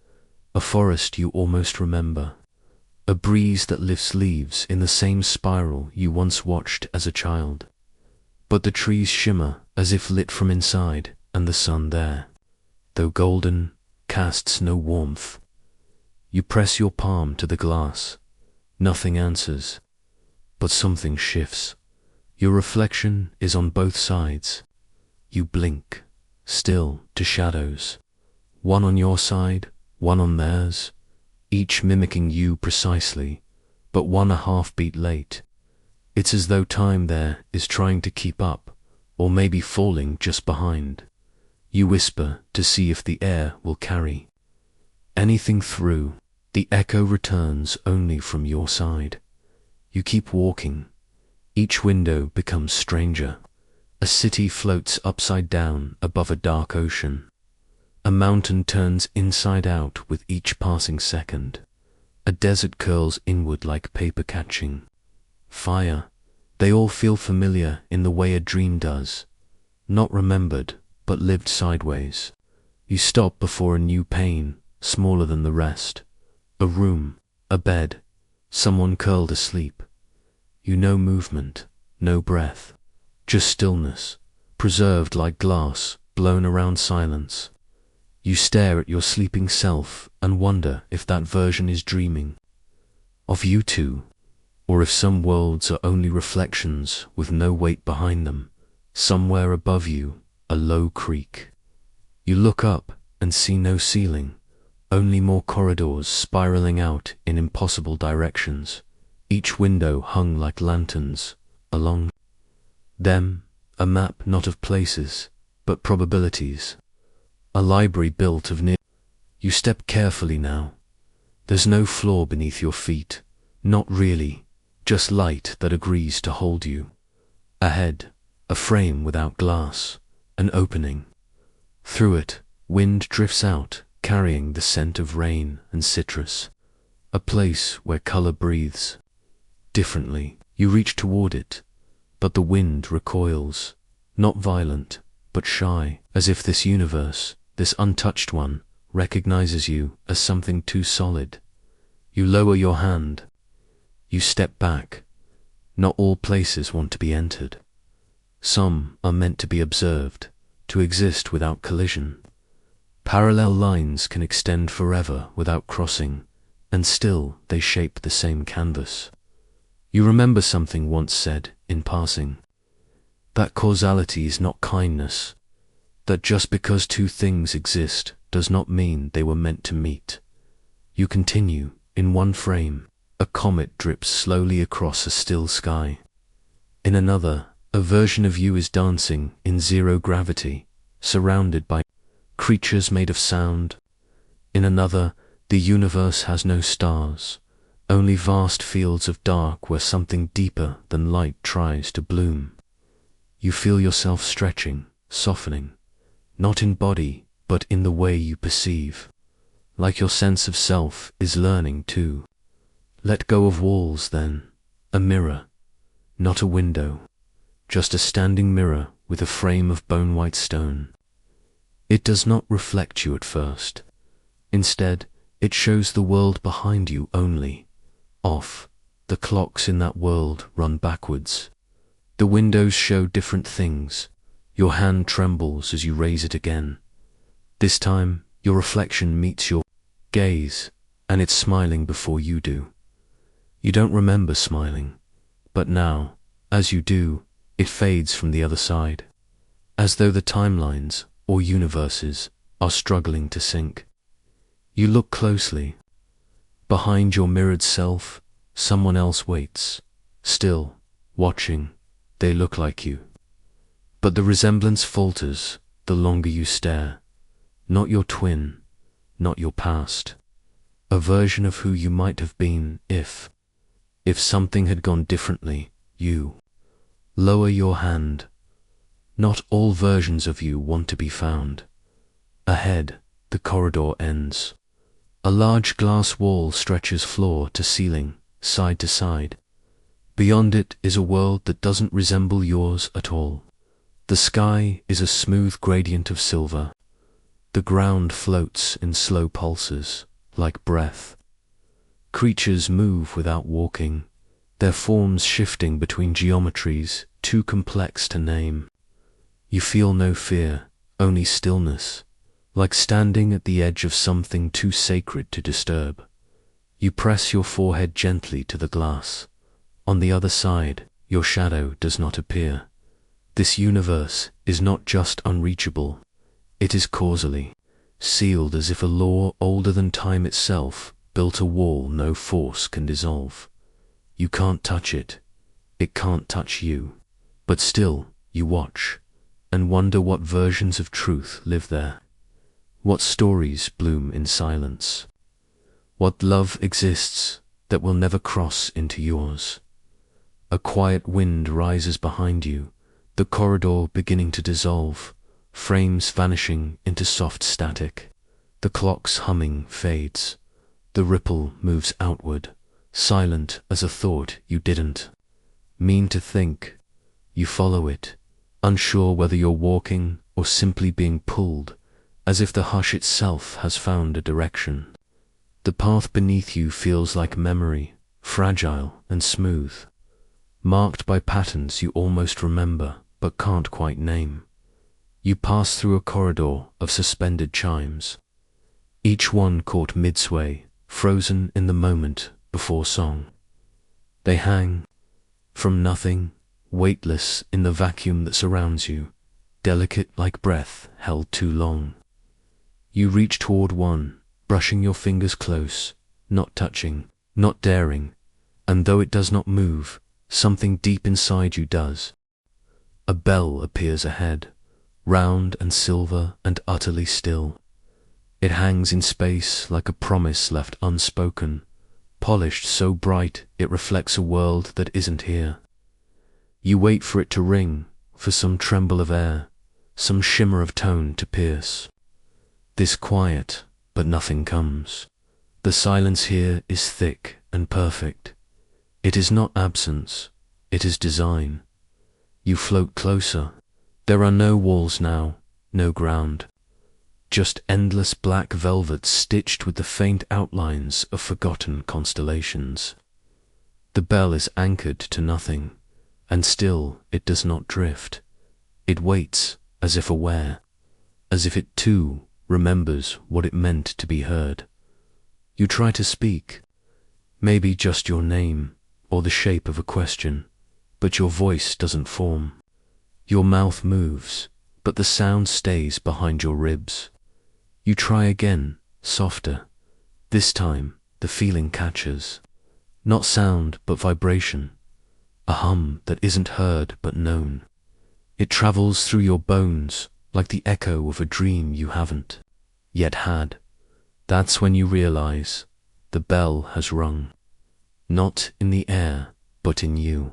A forest you almost remember. A breeze that lifts leaves in the same spiral you once watched as a child. But the trees shimmer as if lit from inside, and the sun there, though golden, casts no warmth. You press your palm to the glass. Nothing answers, but something shifts. Your reflection is on both sides. You blink, still to shadows, one on your side, one on theirs, each mimicking you precisely, but one a half-beat late. It's as though time there is trying to keep up, or maybe falling just behind. You whisper to see if the air will carry anything through. The echo returns only from your side. You keep walking. Each window becomes stranger. A city floats upside down above a dark ocean. A mountain turns inside out with each passing second. A desert curls inward like paper catching. Fire. They all feel familiar in the way a dream does. Not remembered, but lived sideways. You stop before a new pane, smaller than the rest. A room, a bed, someone curled asleep. You know movement, no breath, just stillness, preserved like glass, blown around silence. You stare at your sleeping self and wonder if that version is dreaming of you two, or if some worlds are only reflections with no weight behind them. Somewhere above you, a low creak. You look up and see no ceiling, only more corridors spiraling out in impossible directions, each window hung like lanterns. Along them, a map not of places, but probabilities. A library built of near. You step carefully now. There's no floor beneath your feet. Not really, just light that agrees to hold you. Ahead, a frame without glass, an opening. Through it, wind drifts out, carrying the scent of rain and citrus. A place where color breathes differently. You reach toward it, but the wind recoils, not violent, but shy, as if this universe, this untouched one, recognizes you as something too solid. You lower your hand. You step back. Not all places want to be entered. Some are meant to be observed, to exist without collision. Parallel lines can extend forever without crossing, and still they shape the same canvas. You remember something once said, in passing, that causality is not kindness, that just because two things exist does not mean they were meant to meet. You continue, in one frame, a comet drips slowly across a still sky. In another, a version of you is dancing in zero gravity, surrounded by creatures made of sound. In another, the universe has no stars, only vast fields of dark where something deeper than light tries to bloom. You feel yourself stretching, softening, not in body, but in the way you perceive. like your sense of self is learning too. Let go of walls then, a mirror, not a window, just a standing mirror with a frame of bone-white stone. It does not reflect you at first. Instead, it shows the world behind you only. Off, the clocks in that world run backwards. The windows show different things. Your hand trembles as you raise it again. This time, your reflection meets your gaze, and it's smiling before you do. You don't remember smiling, but now, as you do, it fades from the other side, as though the timelines or universes are struggling to sync. You look closely. Behind your mirrored self, someone else waits, still, watching. They look like you. But the resemblance falters the longer you stare. Not your twin, not your past. A version of who you might have been if something had gone differently, you. Lower your hand. Not all versions of you want to be found. Ahead, the corridor ends. A large glass wall stretches floor to ceiling, side to side. Beyond it is a world that doesn't resemble yours at all. The sky is a smooth gradient of silver. The ground floats in slow pulses, like breath. Creatures move without walking, their forms shifting between geometries too complex to name. You feel no fear, only stillness, like standing at the edge of something too sacred to disturb. You press your forehead gently to the glass. On the other side, your shadow does not appear. This universe is not just unreachable, it is causally, sealed as if a law older than time itself built a wall no force can dissolve. You can't touch it, it can't touch you, but still you watch, and wonder what versions of truth live there. What stories bloom in silence. What love exists that will never cross into yours. A quiet wind rises behind you, the corridor beginning to dissolve, frames vanishing into soft static. The clock's humming fades. The ripple moves outward, silent as a thought you didn't mean to think. You follow it, unsure whether you're walking or simply being pulled, as if the hush itself has found a direction. The path beneath you feels like memory, fragile and smooth, marked by patterns you almost remember but can't quite name. You pass through a corridor of suspended chimes, each one caught midsway, frozen in the moment before song. They hang from nothing, weightless in the vacuum that surrounds you, delicate like breath held too long. You reach toward one, brushing your fingers close, not touching, not daring, and though it does not move, something deep inside you does. A bell appears ahead, round and silver and utterly still. It hangs in space like a promise left unspoken, polished so bright it reflects a world that isn't here. You wait for it to ring, for some tremble of air, some shimmer of tone to pierce. This quiet, but nothing comes. The silence here is thick and perfect. It is not absence, it is design. You float closer. There are no walls now, no ground. Just endless black velvet stitched with the faint outlines of forgotten constellations. The bell is anchored to nothing, and still it does not drift. It waits, as if aware, as if it too remembers what it meant to be heard. You try to speak, maybe just your name or the shape of a question, but your voice doesn't form. Your mouth moves, but the sound stays behind your ribs. You try again, softer. This time, the feeling catches. Not sound, but vibration. A hum that isn't heard but known. It travels through your bones like the echo of a dream you haven't yet had. That's when you realize the bell has rung. Not in the air, but in you.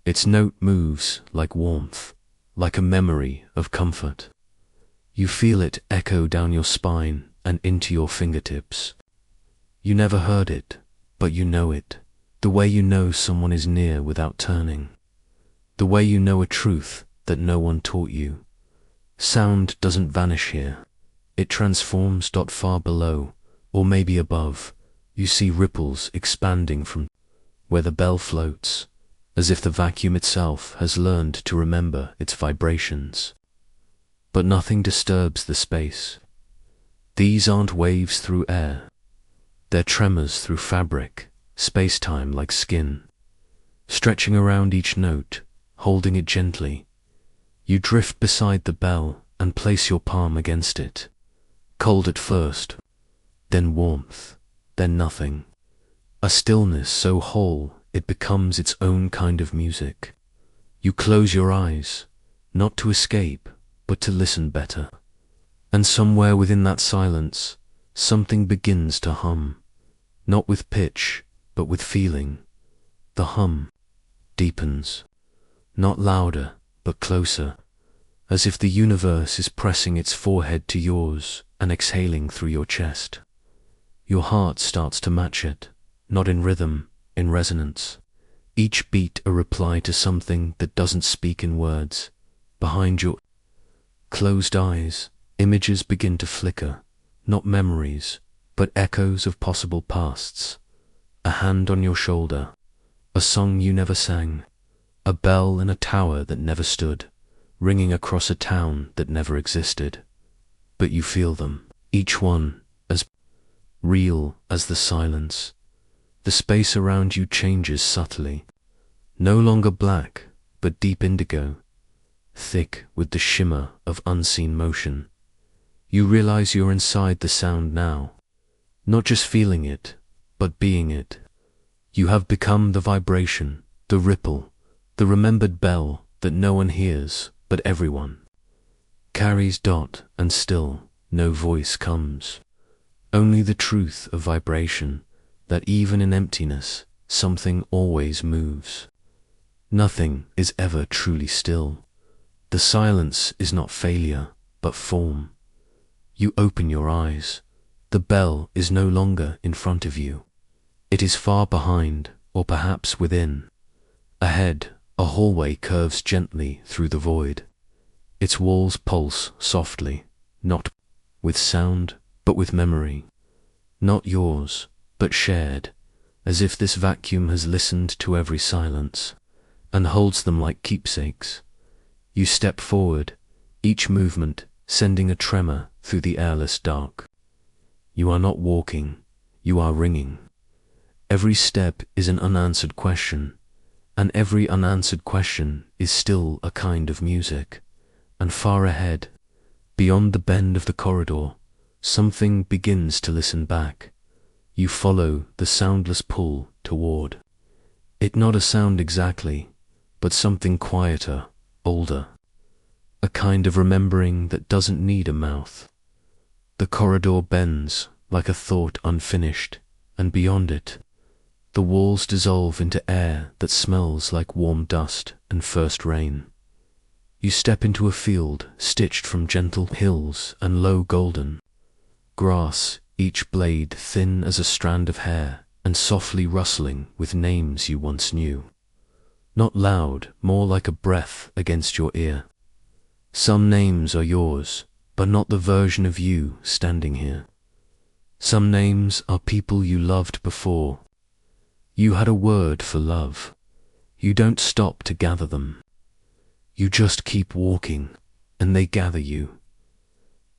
Its note moves like warmth, like a memory of comfort. You feel it echo down your spine, and into your fingertips. You never heard it, but you know it. The way you know someone is near without turning. The way you know a truth that no one taught you. Sound doesn't vanish here. It transforms. Far below, or maybe above, you see ripples expanding from where the bell floats, as if the vacuum itself has learned to remember its vibrations. But nothing disturbs the space. These aren't waves through air. They're tremors through fabric, space-time like skin. Stretching around each note, holding it gently. You drift beside the bell and place your palm against it. Cold at first, then warmth, then nothing. A stillness so whole it becomes its own kind of music. You close your eyes, not to escape, but to listen better. And somewhere within that silence, something begins to hum, not with pitch, but with feeling. The hum deepens, not louder, but closer, as if the universe is pressing its forehead to yours and exhaling through your chest. Your heart starts to match it, not in rhythm, in resonance. Each beat a reply to something that doesn't speak in words. Behind your closed eyes, images begin to flicker, not memories, but echoes of possible pasts. A hand on your shoulder, a song you never sang, a bell in a tower that never stood, ringing across a town that never existed. But you feel them, each one, as real as the silence. The space around you changes subtly, no longer black, but deep indigo, thick with the shimmer of unseen motion. You realize you're inside the sound now, not just feeling it, but being it. You have become the vibration, the ripple, the remembered bell that no one hears, but everyone carries. And still, no voice comes. Only the truth of vibration, that even in emptiness, something always moves. Nothing is ever truly still. The silence is not failure, but form. You open your eyes. The bell is no longer in front of you. It is far behind, or perhaps within. Ahead, a hallway curves gently through the void. Its walls pulse softly, not with sound, but with memory. Not yours, but shared, as if this vacuum has listened to every silence, and holds them like keepsakes. You step forward, each movement sending a tremor through the airless dark. You are not walking, you are ringing. Every step is an unanswered question, and every unanswered question is still a kind of music. And far ahead, beyond the bend of the corridor, something begins to listen back. You follow the soundless pull toward it. Not a sound exactly, but something quieter, older. A kind of remembering that doesn't need a mouth. The corridor bends like a thought unfinished, and beyond it, the walls dissolve into air that smells like warm dust and first rain. You step into a field stitched from gentle hills and low golden grass, each blade thin as a strand of hair and softly rustling with names you once knew. Not loud, more like a breath against your ear. Some names are yours, but not the version of you standing here. Some names are people you loved before. You had a word for love. You don't stop to gather them. You just keep walking, and they gather you.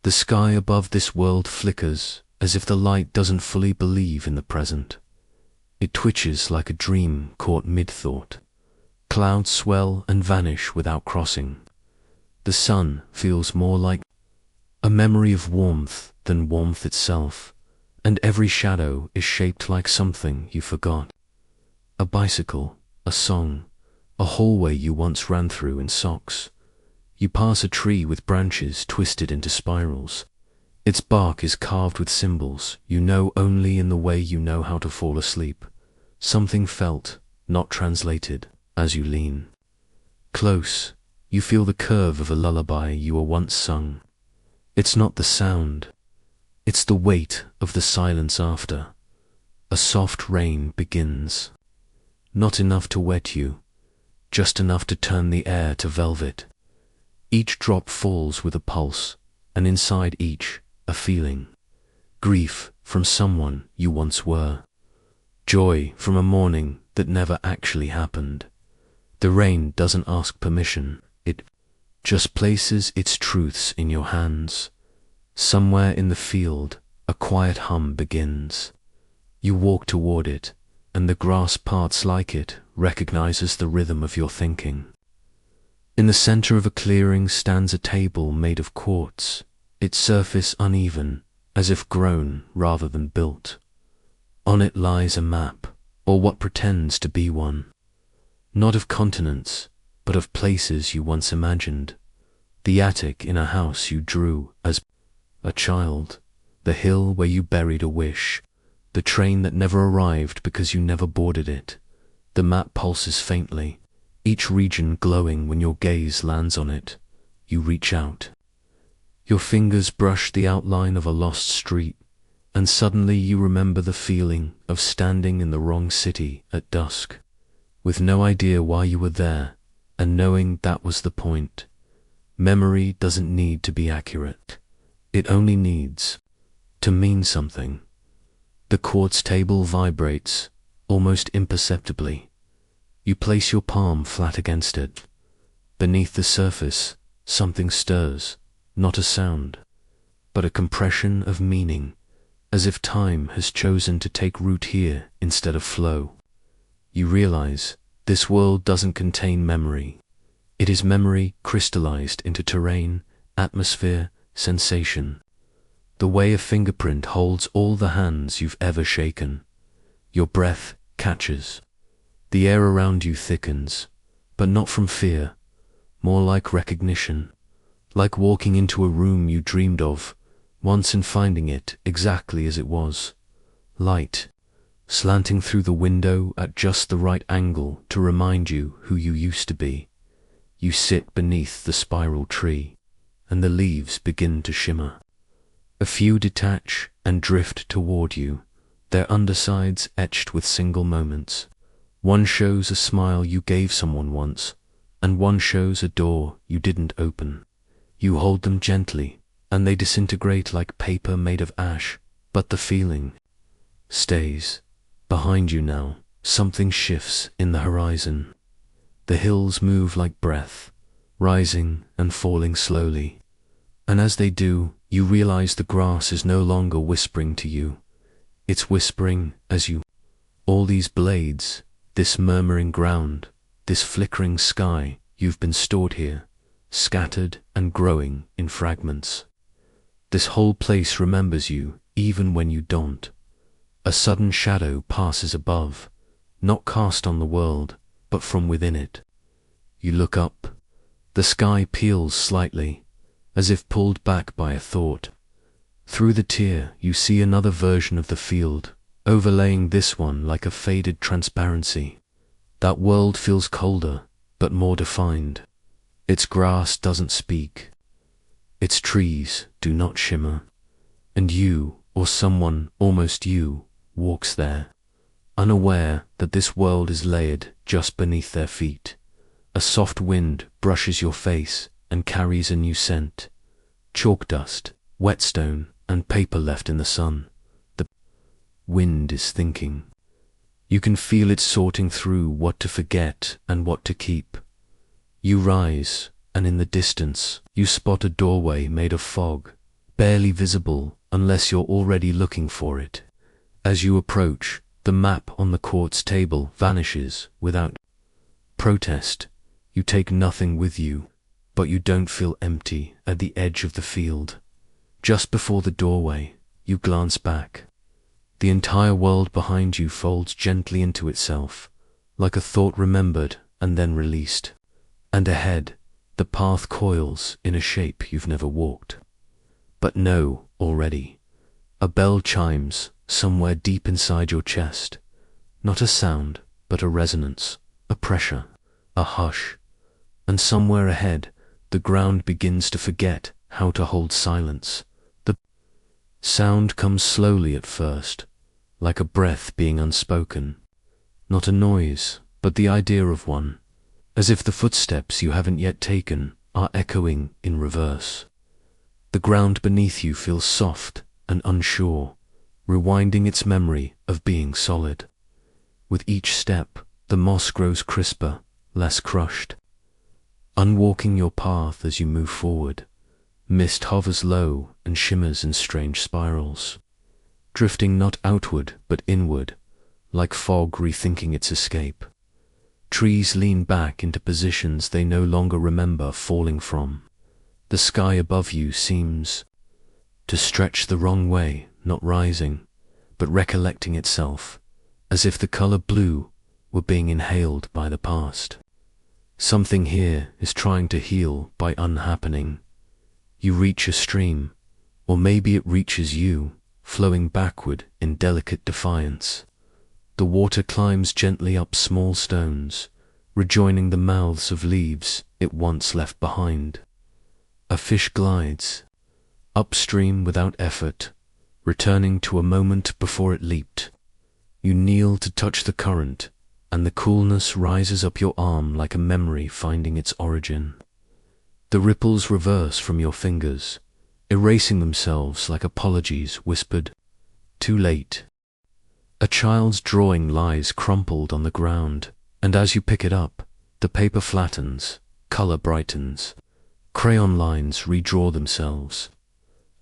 The sky above this world flickers, as if the light doesn't fully believe in the present. It twitches like a dream caught mid-thought. Clouds swell and vanish without crossing. The sun feels more like a memory of warmth than warmth itself, and every shadow is shaped like something you forgot. A bicycle, a song, a hallway you once ran through in socks. You pass a tree with branches twisted into spirals. Its bark is carved with symbols you know only in the way you know how to fall asleep. Something felt, not translated, as you lean close. You feel the curve of a lullaby you were once sung. It's not the sound, It's the weight of the silence after. A soft rain begins. Not enough to wet you, just enough to turn the air to velvet. Each drop falls with a pulse, and inside each, a feeling. Grief from someone you once were. Joy from a morning that never actually happened. The rain doesn't ask permission, it just places its truths in your hands. Somewhere in the field, a quiet hum begins. You walk toward it, and the grass parts like it, recognizes the rhythm of your thinking. In the center of a clearing stands a table made of quartz, its surface uneven, as if grown rather than built. On it lies a map, or what pretends to be one. Not of continents, but of places you once imagined. The attic in a house you drew as a child, the hill where you buried a wish, the train that never arrived because you never boarded it. The map pulses faintly, each region glowing when your gaze lands on it. You reach out. Your fingers brush the outline of a lost street, and suddenly you remember the feeling of standing in the wrong city at dusk, with no idea why you were there, and knowing that was the point. Memory doesn't need to be accurate. It only needs to mean something. The quartz table vibrates, almost imperceptibly. You place your palm flat against it. Beneath the surface, something stirs, not a sound, but a compression of meaning, as if time has chosen to take root here instead of flow. You realize this world doesn't contain memory. It is memory crystallized into terrain, atmosphere, sensation. The way a fingerprint holds all the hands you've ever shaken. Your breath catches. The air around you thickens, but not from fear, more like recognition, like walking into a room you dreamed of once and finding it exactly as it was. Light, slanting through the window at just the right angle to remind you who you used to be. You sit beneath the spiral tree, and the leaves begin to shimmer. A few detach and drift toward you, their undersides etched with single moments. One shows a smile you gave someone once, and one shows a door you didn't open. You hold them gently, and they disintegrate like paper made of ash, but the feeling stays. Behind you now, something shifts in the horizon. The hills move like breath, rising and falling slowly. And as they do, you realize the grass is no longer whispering to you. It's whispering as you. All these blades, this murmuring ground, this flickering sky, you've been stored here, scattered and growing in fragments. This whole place remembers you, even when you don't. A sudden shadow passes above, not cast on the world, but from within it. You look up. The sky peels slightly, as if pulled back by a thought. Through the tear, you see another version of the field, overlaying this one like a faded transparency. That world feels colder, but more defined. Its grass doesn't speak. Its trees do not shimmer. And you, or someone almost you, walks there, unaware that this world is layered just beneath their feet. A soft wind brushes your face and carries a new scent. Chalk dust, whetstone, and paper left in the sun. The wind is thinking. You can feel it sorting through what to forget and what to keep. You rise, and in the distance, you spot a doorway made of fog, barely visible unless you're already looking for it. As you approach, the map on the quartz table vanishes without protest. You take nothing with you, but you don't feel empty at the edge of the field. Just before the doorway, you glance back. The entire world behind you folds gently into itself, like a thought remembered and then released. And ahead, the path coils in a shape you've never walked. But know already. A bell chimes somewhere deep inside your chest. Not a sound, but a resonance, a pressure, a hush. And somewhere ahead, the ground begins to forget how to hold silence. The Sound comes slowly at first, like a breath being unspoken. Not a noise, but the idea of one, as if the footsteps you haven't yet taken are echoing in reverse. The ground beneath you feels soft and unsure, rewinding its memory of being solid. With each step, the moss grows crisper, less crushed. Unwalking your path as you move forward, mist hovers low and shimmers in strange spirals, drifting not outward but inward, like fog rethinking its escape. Trees lean back into positions they no longer remember falling from. The sky above you seems to stretch the wrong way, not rising, but recollecting itself, as if the color blue were being inhaled by the past. Something here is trying to heal by unhappening. You reach a stream, or maybe it reaches you, flowing backward in delicate defiance. The water climbs gently up small stones, rejoining the mouths of leaves it once left behind. A fish glides upstream without effort, returning to a moment before it leaped. You kneel to touch the current, and the coolness rises up your arm like a memory finding its origin. The ripples reverse from your fingers, erasing themselves like apologies whispered, too late. A child's drawing lies crumpled on the ground, and as you pick it up, the paper flattens, color brightens, crayon lines redraw themselves.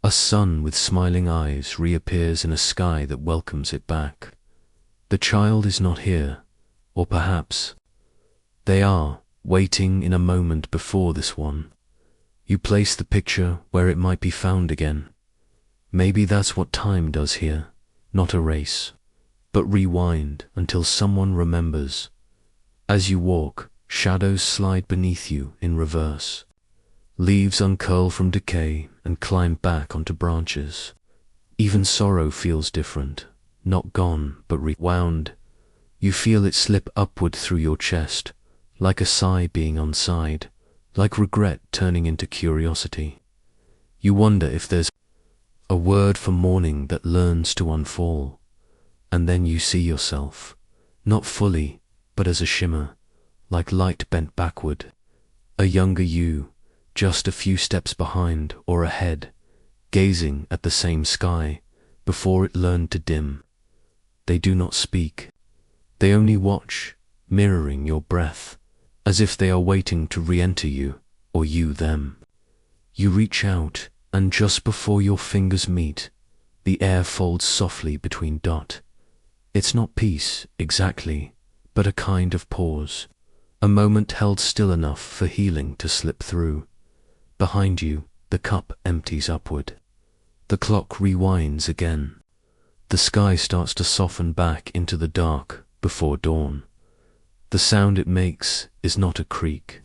A sun with smiling eyes reappears in a sky that welcomes it back. The child is not here, or perhaps they are, waiting in a moment before this one. You place the picture where it might be found again. Maybe that's what time does here, not erase, but rewind until someone remembers. As you walk, shadows slide beneath you in reverse. Leaves uncurl from decay and climb back onto branches. Even sorrow feels different, not gone but rewound. You feel it slip upward through your chest, like a sigh being unsighed, like regret turning into curiosity. You wonder if there's a word for morning that learns to unfall, and then you see yourself, not fully, but as a shimmer, like light bent backward, a younger you, just a few steps behind or ahead, gazing at the same sky before it learned to dim. They do not speak. They only watch, mirroring your breath, as if they are waiting to re-enter you, or you them. You reach out, and just before your fingers meet, the air folds softly between dot. It's not peace, exactly, but a kind of pause, a moment held still enough for healing to slip through. Behind you, the cup empties upward. The clock rewinds again. The sky starts to soften back into the dark before dawn. The sound it makes is not a creak,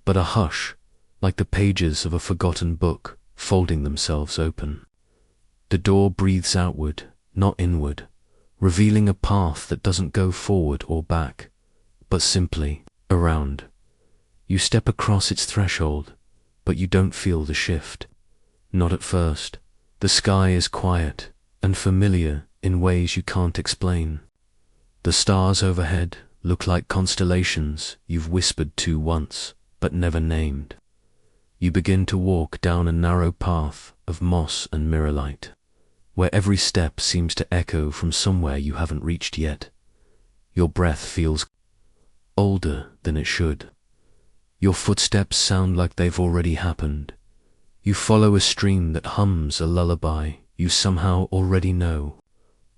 but a hush, like the pages of a forgotten book folding themselves open. The door breathes outward, not inward, revealing a path that doesn't go forward or back, but simply around. You step across its threshold, but you don't feel the shift. Not at first. The sky is quiet and familiar in ways you can't explain. The stars overhead look like constellations you've whispered to once, but never named. You begin to walk down a narrow path of moss and mirror light, where every step seems to echo from somewhere you haven't reached yet. Your breath feels older than it should. Your footsteps sound like they've already happened. You follow a stream that hums a lullaby you somehow already know.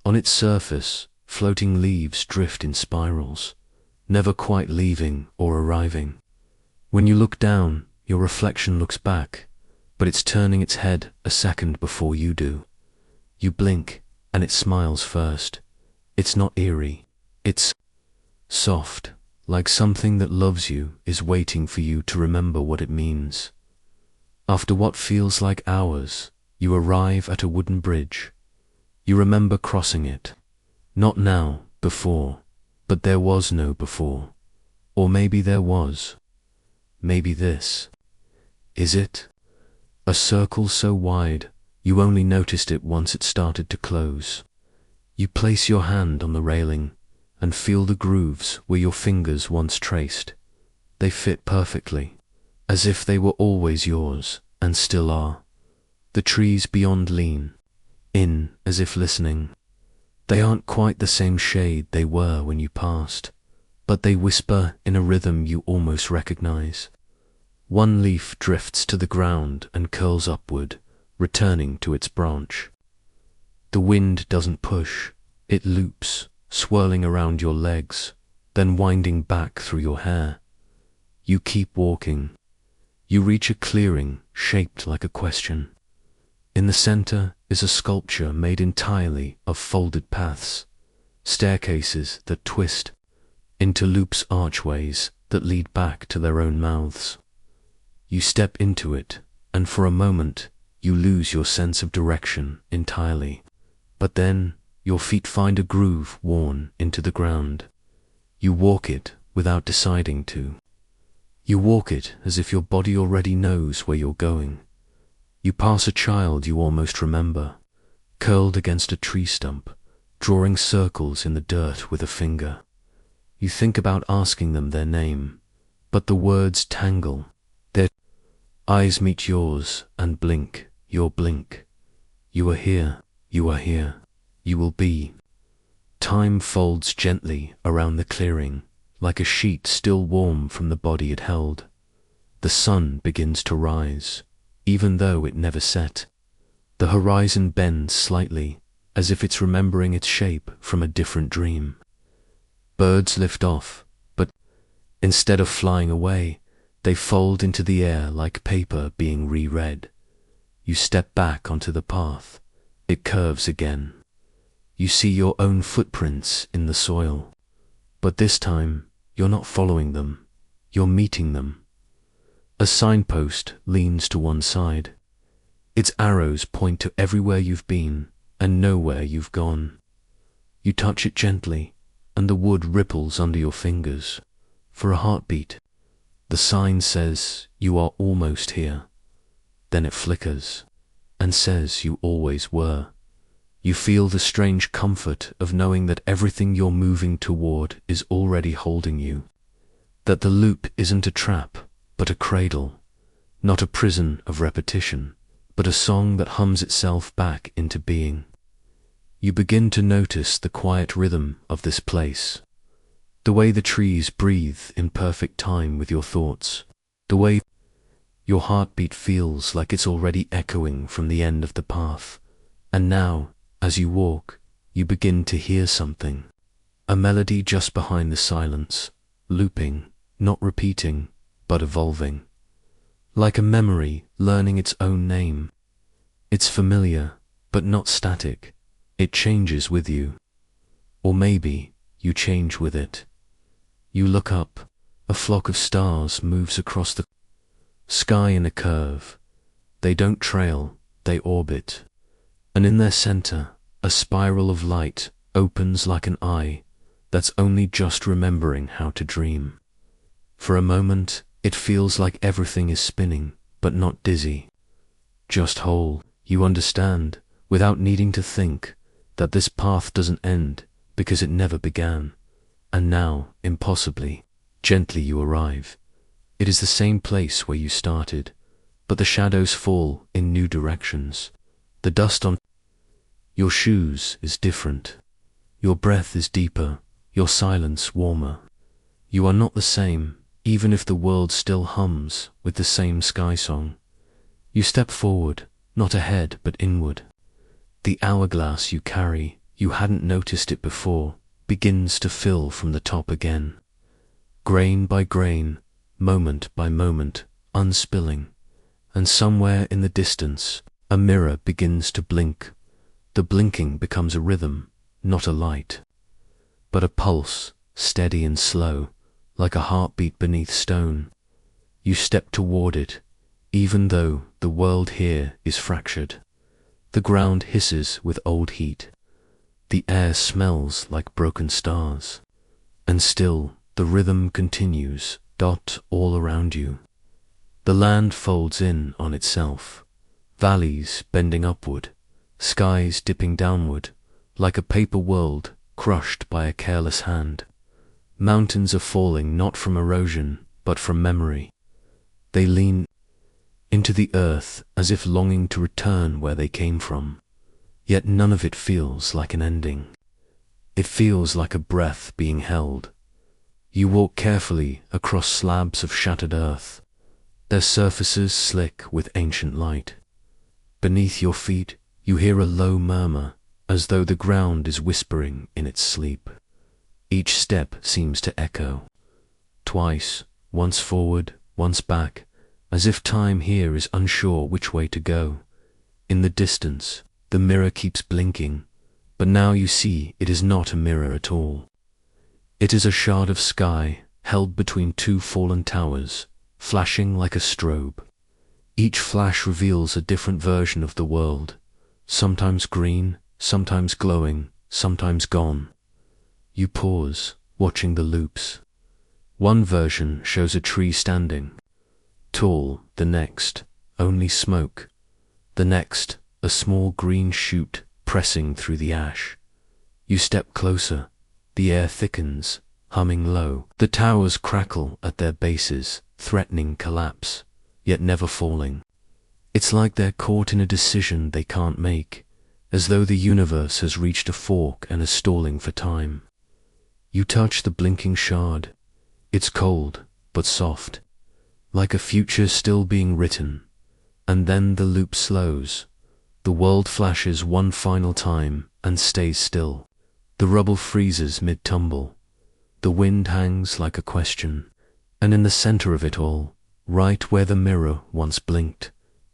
On its surface, floating leaves drift in spirals, never quite leaving or arriving. When you look down, your reflection looks back, but it's turning its head a second before you do. You blink, and it smiles first. It's not eerie. It's soft, like something that loves you is waiting for you to remember what it means. After what feels like hours, you arrive at a wooden bridge. You remember crossing it. Not now, before, but there was no before. Or maybe there was. Maybe this. Is it? A circle so wide, You only noticed it once it started to close. You place your hand on the railing and feel the grooves where your fingers once traced. They fit perfectly, as if they were always yours and still are. The trees beyond lean in as if listening. They aren't quite the same shade they were when you passed, but they whisper in a rhythm you almost recognize. One leaf drifts to the ground and curls upward, returning to its branch. The wind doesn't push, it loops, swirling around your legs, then winding back through your hair. You keep walking. You reach a clearing shaped like a question. In the center is a sculpture made entirely of folded paths, staircases that twist into loops, archways that lead back to their own mouths. You step into it, and for a moment you lose your sense of direction entirely. But then your feet find a groove worn into the ground. You walk it without deciding to. You walk it as if your body already knows where you're going. You pass a child you almost remember, curled against a tree stump, drawing circles in the dirt with a finger. You think about asking them their name, but the words tangle. Their eyes meet yours and blink, your blink. You are here, you are here, you will be. Time folds gently around the clearing, like a sheet still warm from the body it held. The sun begins to rise, even though it never set. The horizon bends slightly, as if it's remembering its shape from a different dream. Birds lift off, but instead of flying away, they fold into the air like paper being reread. You step back onto the path. It curves again. You see your own footprints in the soil, but this time you're not following them, you're meeting them. A signpost leans to one side. Its arrows point to everywhere you've been and nowhere you've gone. You touch it gently, and the wood ripples under your fingers. For a heartbeat, the sign says you are almost here. Then it flickers and says you always were. You feel the strange comfort of knowing that everything you're moving toward is already holding you. That the loop isn't a trap, but a cradle. Not a prison of repetition, but a song that hums itself back into being. You begin to notice the quiet rhythm of this place. The way the trees breathe in perfect time with your thoughts. The way your heartbeat feels like it's already echoing from the end of the path. And now, as you walk, you begin to hear something. A melody just behind the silence, looping, not repeating, but evolving. Like a memory learning its own name. It's familiar, but not static. It changes with you. Or maybe you change with it. You look up, a flock of stars moves across the sky in a curve. They don't trail, they orbit. And in their center, a spiral of light opens like an eye that's only just remembering how to dream. For a moment, it feels like everything is spinning, but not dizzy. Just whole. You understand, without needing to think, that this path doesn't end because it never began. And now, impossibly, gently you arrive. It is the same place where you started, but the shadows fall in new directions. The dust on your shoes is different. Your breath is deeper, your silence warmer. You are not the same, even if the world still hums with the same sky song. You step forward, not ahead but inward. The hourglass you carry, you hadn't noticed it before, begins to fill from the top again. Grain by grain, moment by moment, unspilling. And somewhere in the distance, a mirror begins to blink. The blinking becomes a rhythm, not a light, but a pulse, steady and slow, like a heartbeat beneath stone. You step toward it, even though the world here is fractured. The ground hisses with old heat. The air smells like broken stars. And still the rhythm continues, dot all around you. The land folds in on itself. Valleys bending upward, skies dipping downward, like a paper world crushed by a careless hand. Mountains are falling not from erosion, but from memory. They lean into the earth as if longing to return where they came from. Yet none of it feels like an ending. It feels like a breath being held. You walk carefully across slabs of shattered earth, their surfaces slick with ancient light. Beneath your feet, you hear a low murmur, as though the ground is whispering in its sleep. Each step seems to echo. Twice, once forward, once back, as if time here is unsure which way to go. In the distance, the mirror keeps blinking, but now you see it is not a mirror at all. It is a shard of sky held between two fallen towers, flashing like a strobe. Each flash reveals a different version of the world, sometimes green, sometimes glowing, sometimes gone. You pause, watching the loops. One version shows a tree standing tall, the next, only smoke. The next, a small green shoot pressing through the ash. You step closer. The air thickens, humming low. The towers crackle at their bases, threatening collapse, yet never falling. It's like they're caught in a decision they can't make, as though the universe has reached a fork and is stalling for time. You touch the blinking shard. It's cold, but soft, like a future still being written. And then the loop slows. The world flashes one final time and stays still. The rubble freezes mid-tumble. The wind hangs like a question. And in the center of it all, right where the mirror once blinked,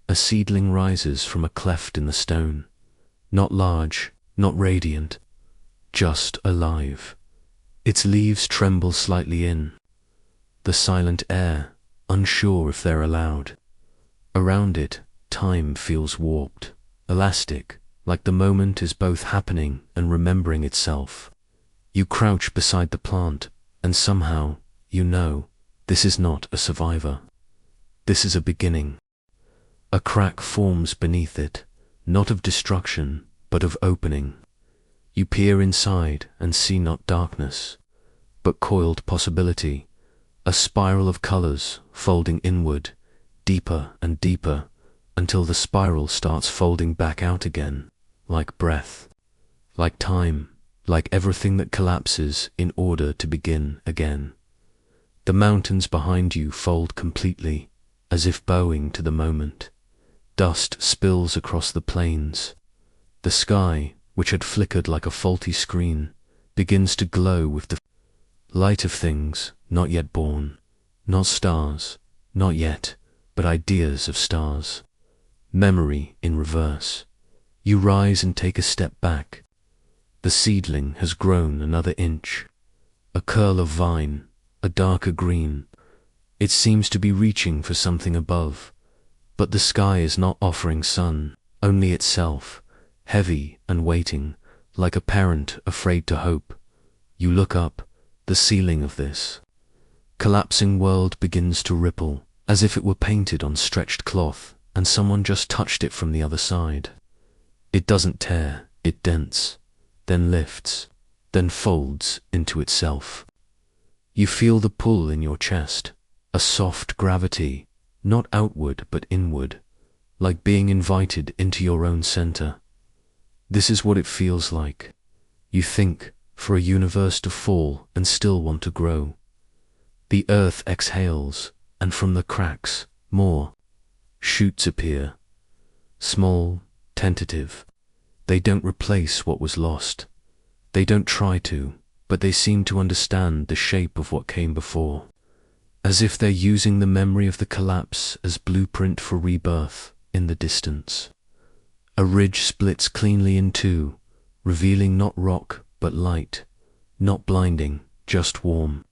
a seedling rises from a cleft in the stone. Not large, not radiant, just alive. Its leaves tremble slightly in the silent air, unsure if they're allowed. Around it, time feels warped, elastic, like the moment is both happening and remembering itself. You crouch beside the plant, and somehow, you know, this is not a survivor. This is a beginning. A crack forms beneath it, not of destruction, but of opening. You peer inside and see not darkness, but coiled possibility, a spiral of colors folding inward, deeper and deeper, until the spiral starts folding back out again, like breath, like time, like everything that collapses in order to begin again. The mountains behind you fold completely, as if bowing to the moment. Dust spills across the plains. The sky, which had flickered like a faulty screen, begins to glow with the light of things not yet born, not stars, not yet, but ideas of stars. Memory in reverse. You rise and take a step back. The seedling has grown another inch. A curl of vine, a darker green. It seems to be reaching for something above, but the sky is not offering sun, only itself, heavy and waiting, like a parent afraid to hope. You look up, the ceiling of this collapsing world begins to ripple, as if it were painted on stretched cloth, and someone just touched it from the other side. It doesn't tear, it dents, then lifts, then folds into itself. You feel the pull in your chest, a soft gravity, not outward but inward, like being invited into your own center. This is what it feels like. You think, for a universe to fall and still want to grow. The earth exhales, and from the cracks, more shoots appear. Small, tentative. They don't replace what was lost. They don't try to, but they seem to understand the shape of what came before. As if they're using the memory of the collapse as blueprint for rebirth in the distance. A ridge splits cleanly in two, revealing not rock but light, not blinding, just warm.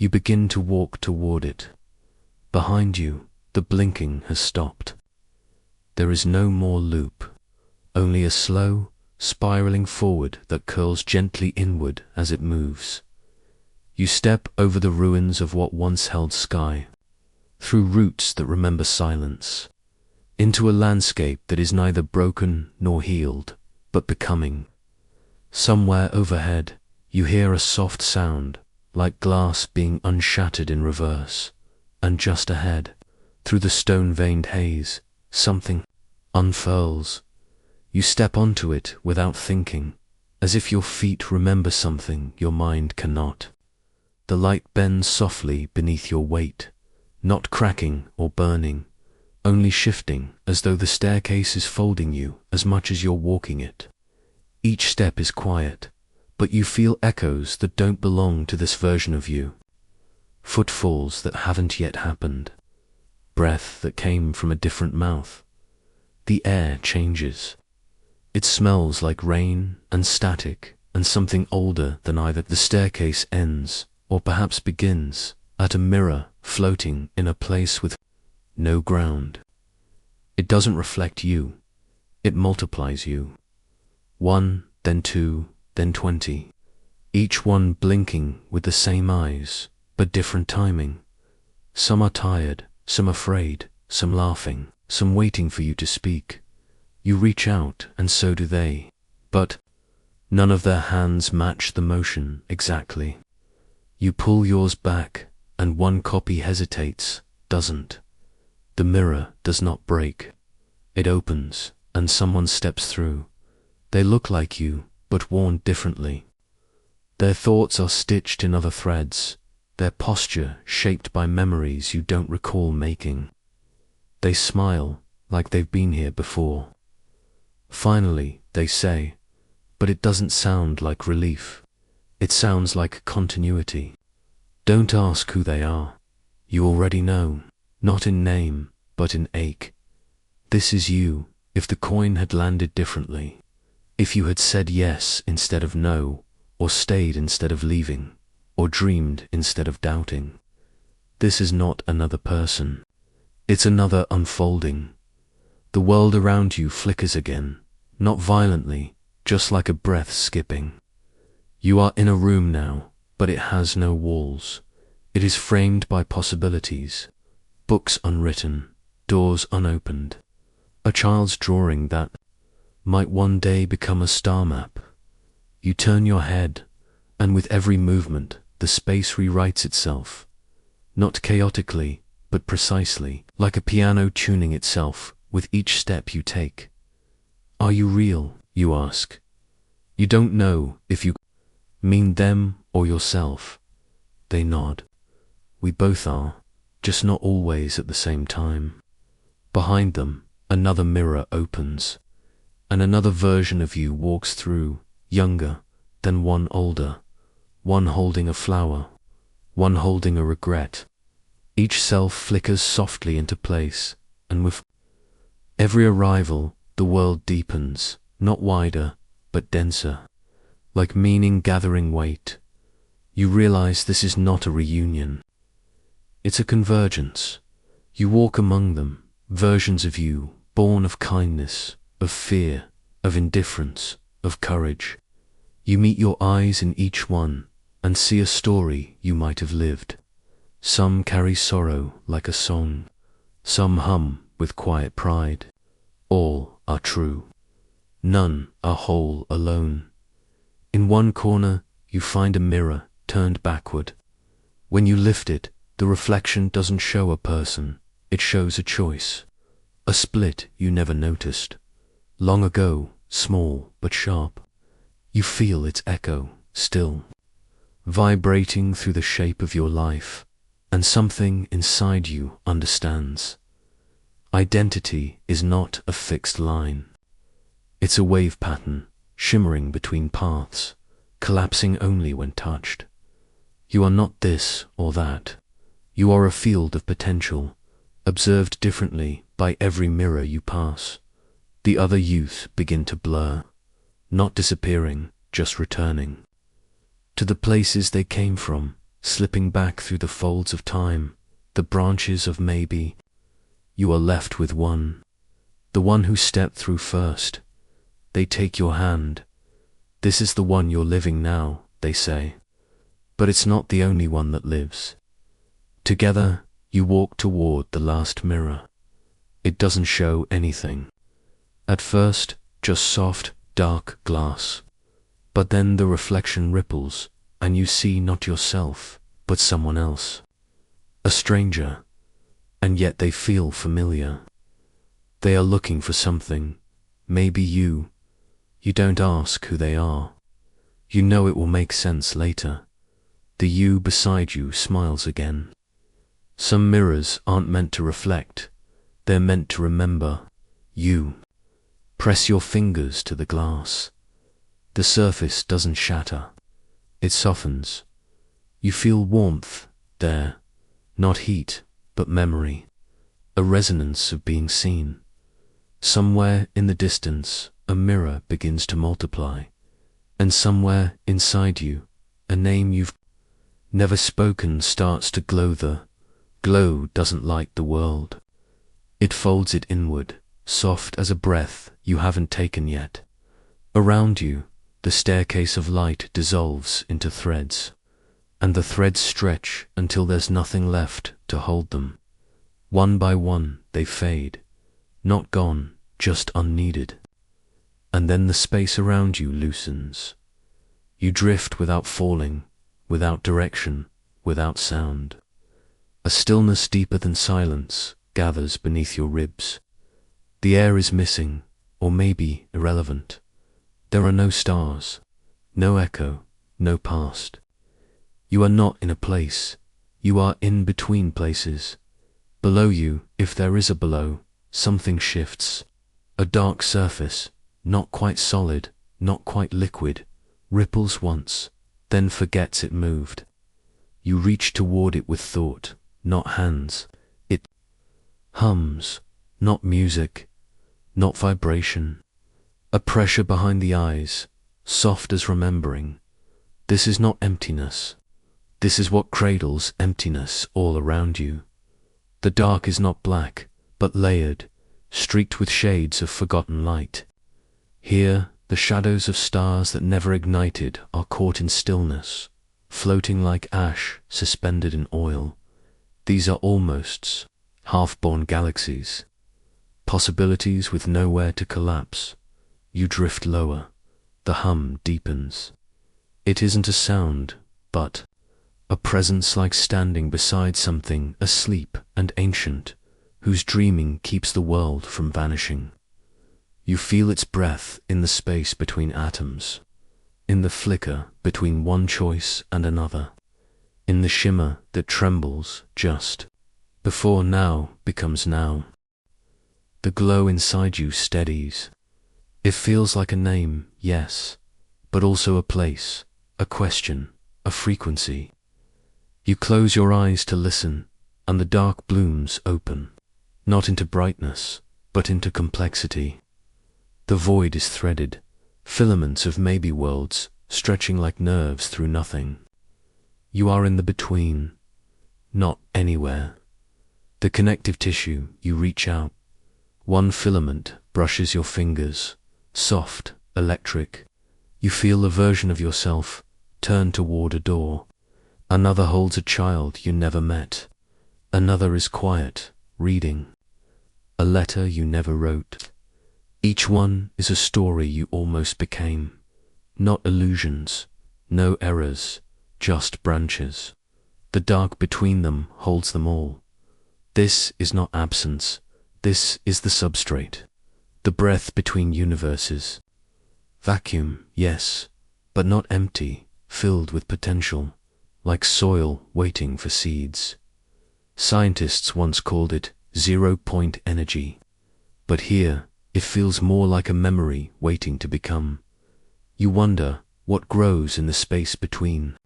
You begin to walk toward it. Behind you, the blinking has stopped. There is no more loop, only a slow, spiraling forward that curls gently inward as it moves. You step over the ruins of what once held sky, through roots that remember silence, into a landscape that is neither broken nor healed, but becoming. Somewhere overhead, you hear a soft sound, like glass being unshattered in reverse, and just ahead, through the stone-veined haze, something unfurls. You step onto it without thinking, as if your feet remember something your mind cannot. The light bends softly beneath your weight, not cracking or burning, only shifting as though the staircase is folding you as much as you're walking it. Each step is quiet, but you feel echoes that don't belong to this version of you. Footfalls that haven't yet happened. Breath that came from a different mouth. The air changes. It smells like rain and static and something older than either. The staircase ends, or perhaps begins, at a mirror floating in a place with no ground. It doesn't reflect you. It multiplies you. 1, then 2, then 20. Each one blinking with the same eyes, but different timing. Some are tired, some afraid, some laughing, some waiting for you to speak. You reach out, and so do they. But none of their hands match the motion exactly. You pull yours back, and one copy hesitates, doesn't. The mirror does not break. It opens, and someone steps through. They look like you, but worn differently. Their thoughts are stitched in other threads, their posture shaped by memories you don't recall making. They smile like they've been here before. Finally, they say, but it doesn't sound like relief. It sounds like continuity. Don't ask who they are. You already know, not in name, but in ache. This is you, if the coin had landed differently. If you had said yes instead of no, or stayed instead of leaving, or dreamed instead of doubting. This is not another person. It's another unfolding. The world around you flickers again, not violently, just like a breath skipping. You are in a room now, but it has no walls. It is framed by possibilities, books unwritten, doors unopened, a child's drawing that might one day become a star map. You turn your head, and with every movement, the space rewrites itself, not chaotically, but precisely, like a piano tuning itself with each step you take. Are you real, you ask? You don't know if you mean them or yourself. They nod. We both are, just not always at the same time. Behind them, another mirror opens, and another version of you walks through, younger, then one older, one holding a flower, one holding a regret. Each self flickers softly into place, and with every arrival, the world deepens, not wider, but denser, like meaning gathering weight. You realize this is not a reunion. It's a convergence. You walk among them, versions of you, born of kindness, of fear, of indifference, of courage. You meet your eyes in each one, and see a story you might have lived. Some carry sorrow like a song, some hum with quiet pride. All are true. None are whole alone. In one corner, you find a mirror turned backward. When you lift it, the reflection doesn't show a person, it shows a choice. A split you never noticed. Long ago, small but sharp. You feel its echo, still, vibrating through the shape of your life, and something inside you understands. Identity is not a fixed line. It's a wave pattern, shimmering between paths, collapsing only when touched. You are not this or that. You are a field of potential, observed differently by every mirror you pass. The other youth begin to blur, not disappearing, just returning to the places they came from, slipping back through the folds of time, the branches of maybe. You are left with one, the one who stepped through first. They take your hand. This is the one you're living now, they say. But it's not the only one that lives. Together, you walk toward the last mirror. It doesn't show anything. At first, just soft, dark glass. But then the reflection ripples, and you see not yourself, but someone else. A stranger. And yet they feel familiar. They are looking for something. Maybe you. You don't ask who they are. You know it will make sense later. The you beside you smiles again. Some mirrors aren't meant to reflect. They're meant to remember you. Press your fingers to the glass. The surface doesn't shatter. It softens. You feel warmth there. Not heat, but memory. A resonance of being seen. Somewhere in the distance, a mirror begins to multiply. And somewhere inside you, a name you've never spoken starts to glow. The glow doesn't light the world. It folds it inward, soft as a breath you haven't taken yet. Around you, the staircase of light dissolves into threads, and the threads stretch until there's nothing left to hold them. One by one they fade, not gone, just unneeded. And then the space around you loosens. You drift without falling, without direction, without sound. A stillness deeper than silence gathers beneath your ribs. The air is missing, or maybe irrelevant. There are no stars, no echo, no past. You are not in a place, you are in between places. Below you, if there is a below, something shifts. A dark surface, not quite solid, not quite liquid, ripples once, then forgets it moved. You reach toward it with thought, not hands. It hums, not music, not vibration. A pressure behind the eyes, soft as remembering. This is not emptiness. This is what cradles emptiness all around you. The dark is not black, but layered, streaked with shades of forgotten light. Here, the shadows of stars that never ignited are caught in stillness, floating like ash suspended in oil. These are almosts, half-born galaxies, possibilities with nowhere to collapse. You drift lower, the hum deepens. It isn't a sound, but a presence like standing beside something asleep and ancient, whose dreaming keeps the world from vanishing. You feel its breath in the space between atoms, in the flicker between one choice and another, in the shimmer that trembles just before now becomes now. The glow inside you steadies. It feels like a name, yes, but also a place, a question, a frequency. You close your eyes to listen, and the dark blooms open, not into brightness, but into complexity. The void is threaded, filaments of maybe worlds stretching like nerves through nothing. You are in the between, not anywhere. The connective tissue, you reach out. One filament brushes your fingers, soft, electric. You feel a version of yourself turn toward a door. Another holds a child you never met. Another is quiet, reading. A letter you never wrote. Each one is a story you almost became. Not illusions, no errors, just branches. The dark between them holds them all. This is not absence. This is the substrate. The breath between universes. Vacuum, yes, but not empty, filled with potential, like soil waiting for seeds. Scientists once called it zero-point energy, but here it feels more like a memory waiting to become. You wonder what grows in the space between,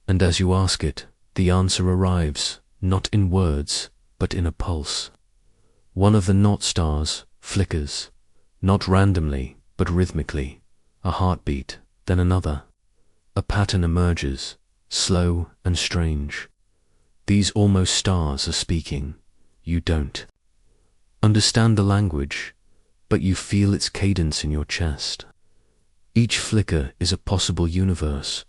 and as you ask it, the answer arrives, not in words, but in a pulse. One of the not stars flickers, not randomly, but rhythmically, a heartbeat, then another. A pattern emerges, slow and strange. These almost stars are speaking. You don't understand the language, but you feel its cadence in your chest. Each flicker is a possible universe,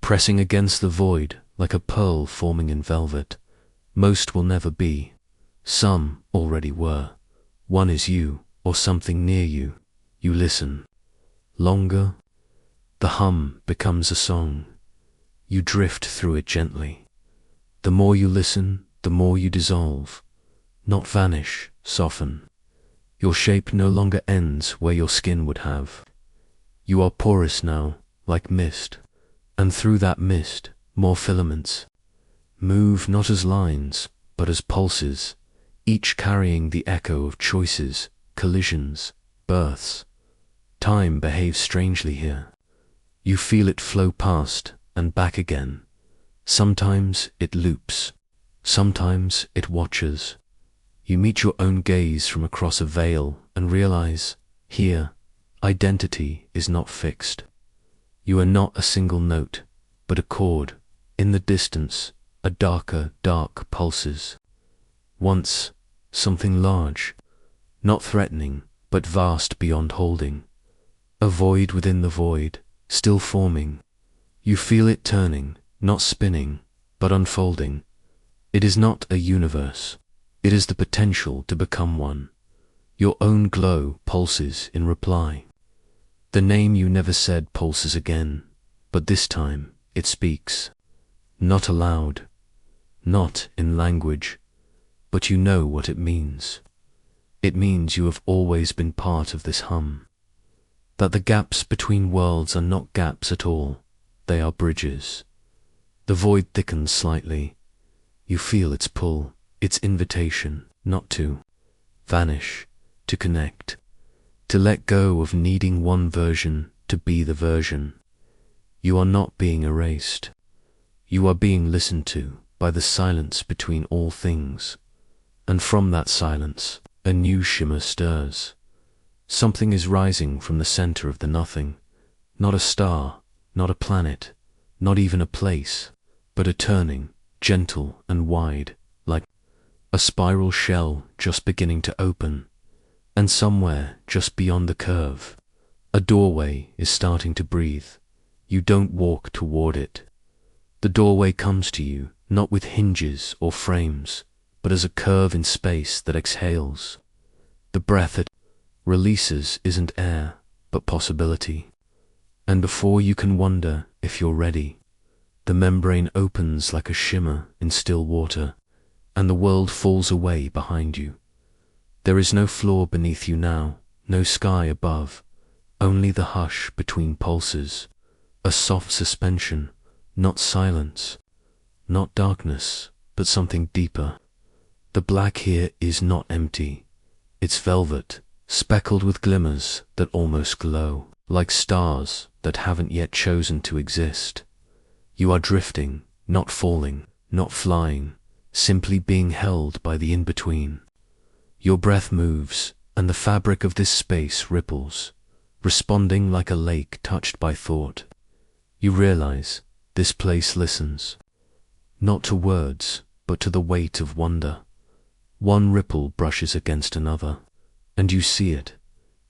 pressing against the void like a pearl forming in velvet. Most will never be. Some already were. One is you, or something near you. You listen. Longer. The hum becomes a song. You drift through it gently. The more you listen, the more you dissolve. Not vanish, soften. Your shape no longer ends where your skin would have. You are porous now, like mist. And through that mist, more filaments. Move not as lines, but as pulses, each carrying the echo of choices, collisions, births. Time behaves strangely here. You feel it flow past and back again. Sometimes it loops. Sometimes it watches. You meet your own gaze from across a veil and realize, here, identity is not fixed. You are not a single note, but a chord. In the distance, a darker, dark pulses. Once, something large, not threatening, but vast beyond holding. A void within the void, still forming. You feel it turning, not spinning, but unfolding. It is not a universe. It is the potential to become one. Your own glow pulses in reply. The name you never said pulses again, but this time it speaks. Not aloud, not in language, but you know what it means. It means you have always been part of this hum. That the gaps between worlds are not gaps at all, they are bridges. The void thickens slightly. You feel its pull, its invitation, not to vanish, to connect, to let go of needing one version to be the version. You are not being erased. You are being listened to by the silence between all things. And from that silence, a new shimmer stirs. Something is rising from the center of the nothing. Not a star, not a planet, not even a place, but a turning, gentle and wide, like a spiral shell just beginning to open. And somewhere just beyond the curve, a doorway is starting to breathe. You don't walk toward it. The doorway comes to you, not with hinges or frames, but as a curve in space that exhales. The breath it releases isn't air, but possibility. And before you can wonder if you're ready, the membrane opens like a shimmer in still water, and the world falls away behind you. There is no floor beneath you now, no sky above, only the hush between pulses, a soft suspension, not silence, not darkness, but something deeper. The black here is not empty. It's velvet, speckled with glimmers that almost glow, like stars that haven't yet chosen to exist. You are drifting, not falling, not flying, simply being held by the in-between. Your breath moves, and the fabric of this space ripples, responding like a lake touched by thought. You realize this place listens, not to words, but to the weight of wonder. One ripple brushes against another, and you see it,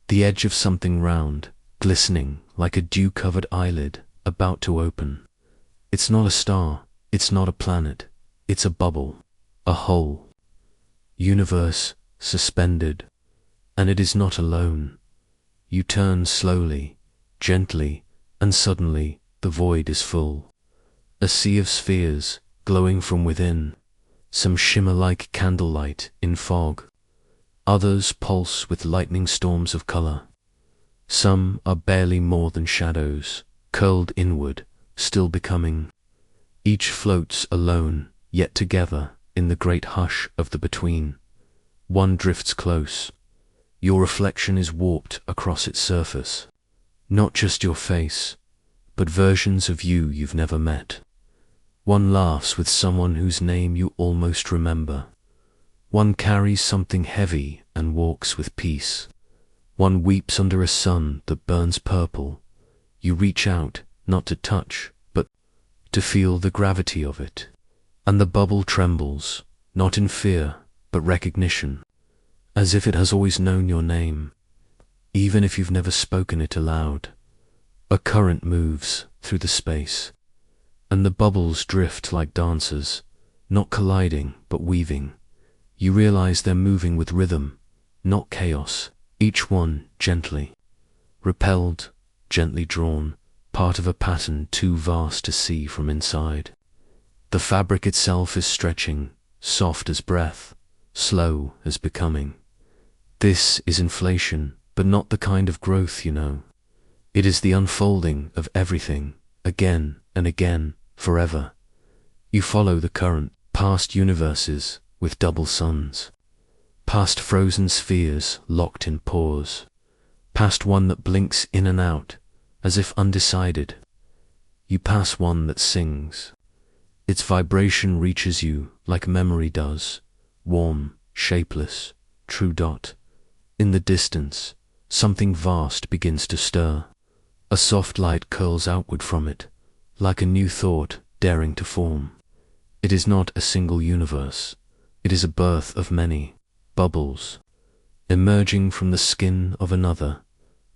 the edge of something round, glistening like a dew-covered eyelid about to open. It's not a star, it's not a planet, it's a bubble, a hole. Universe suspended, and it is not alone. You turn slowly, gently, and suddenly the void is full. A sea of spheres glowing from within, some shimmer like candlelight in fog. Others pulse with lightning storms of color. Some are barely more than shadows, curled inward, still becoming. Each floats alone, yet together in the great hush of the between. One drifts close. Your reflection is warped across its surface. Not just your face, but versions of you you've never met. One laughs with someone whose name you almost remember. One carries something heavy and walks with peace. One weeps under a sun that burns purple. You reach out, not to touch, but to feel the gravity of it. And the bubble trembles, not in fear, but recognition, as if it has always known your name, even if you've never spoken it aloud. A current moves through the space, and the bubbles drift like dancers, not colliding, but weaving. You realize they're moving with rhythm, not chaos, each one gently repelled, gently drawn, part of a pattern too vast to see from inside. The fabric itself is stretching, soft as breath, slow as becoming. This is inflation, but not the kind of growth you know. It is the unfolding of everything, again and again, forever. You follow the current, past universes with double suns, past frozen spheres locked in pause, past one that blinks in and out, as if undecided. You pass one that sings. Its vibration reaches you like memory does, warm, shapeless, true dot. In the distance, something vast begins to stir. A soft light curls outward from it, like a new thought daring to form. It is not a single universe. It is a birth of many bubbles, emerging from the skin of another,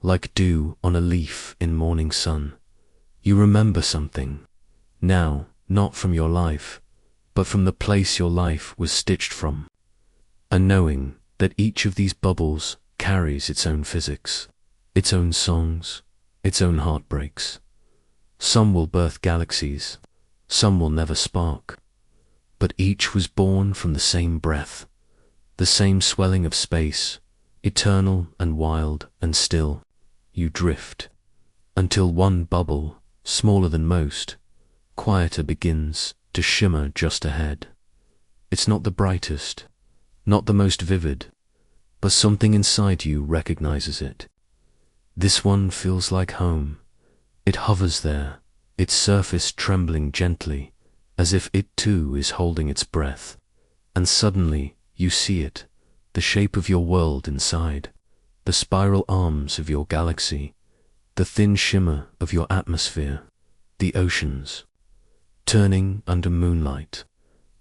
like dew on a leaf in morning sun. You remember something, now, not from your life, but from the place your life was stitched from. A knowing that each of these bubbles carries its own physics, its own songs, its own heartbreaks. Some will birth galaxies, some will never spark, but each was born from the same breath, the same swelling of space, eternal and wild and still. You drift, until one bubble, smaller than most, quieter, begins to shimmer just ahead. It's not the brightest, not the most vivid, but something inside you recognizes it. This one feels like home. It hovers there, its surface trembling gently, as if it too is holding its breath. And suddenly you see it, the shape of your world inside, the spiral arms of your galaxy, the thin shimmer of your atmosphere, the oceans, turning under moonlight,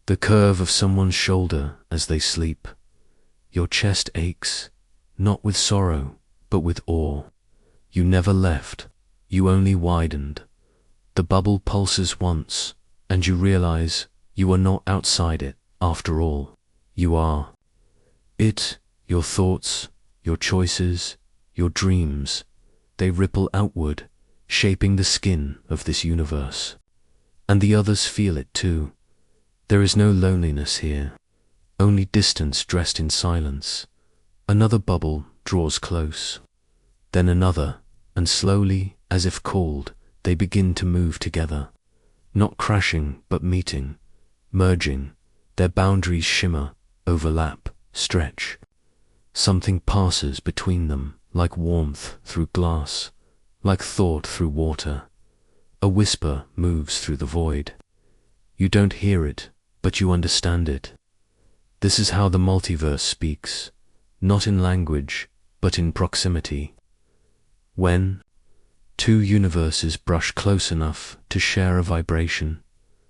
the curve of someone's shoulder as they sleep. Your chest aches, not with sorrow, but with awe. You never left, you only widened. The bubble pulses once, and you realize you are not outside it, after all. You are it, your thoughts, your choices, your dreams. They ripple outward, shaping the skin of this universe. And the others feel it too. There is no loneliness here, only distance dressed in silence. Another bubble draws close, then another, and slowly, as if called, they begin to move together, not crashing but meeting, merging. Their boundaries shimmer, overlap, stretch. Something passes between them, like warmth through glass, like thought through water. A whisper moves through the void. You don't hear it, but you understand it. This is how the multiverse speaks, not in language, but in proximity. When two universes brush close enough to share a vibration,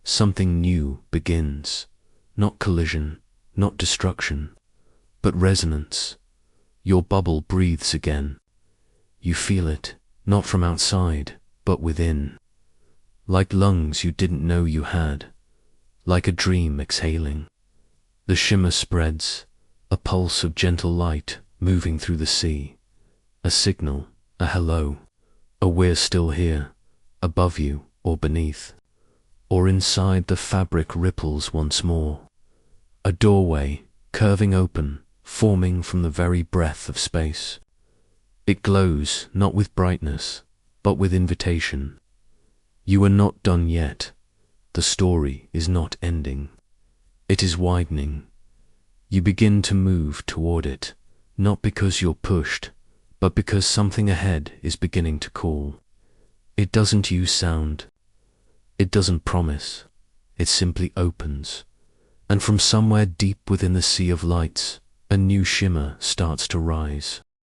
something new begins. Not collision, not destruction, but resonance. Your bubble breathes again. You feel it, not from outside, but within. Like lungs you didn't know you had, like a dream exhaling. The shimmer spreads, a pulse of gentle light moving through the sea. A signal, a hello, a we're still here, above you or beneath. Or inside the fabric ripples once more. A doorway, curving open, forming from the very breath of space. It glows not with brightness, but with invitation. You are not done yet. The story is not ending. It is widening. You begin to move toward it, not because you're pushed, but because something ahead is beginning to call. It doesn't use sound. It doesn't promise. It simply opens. And from somewhere deep within the sea of lights, a new shimmer starts to rise.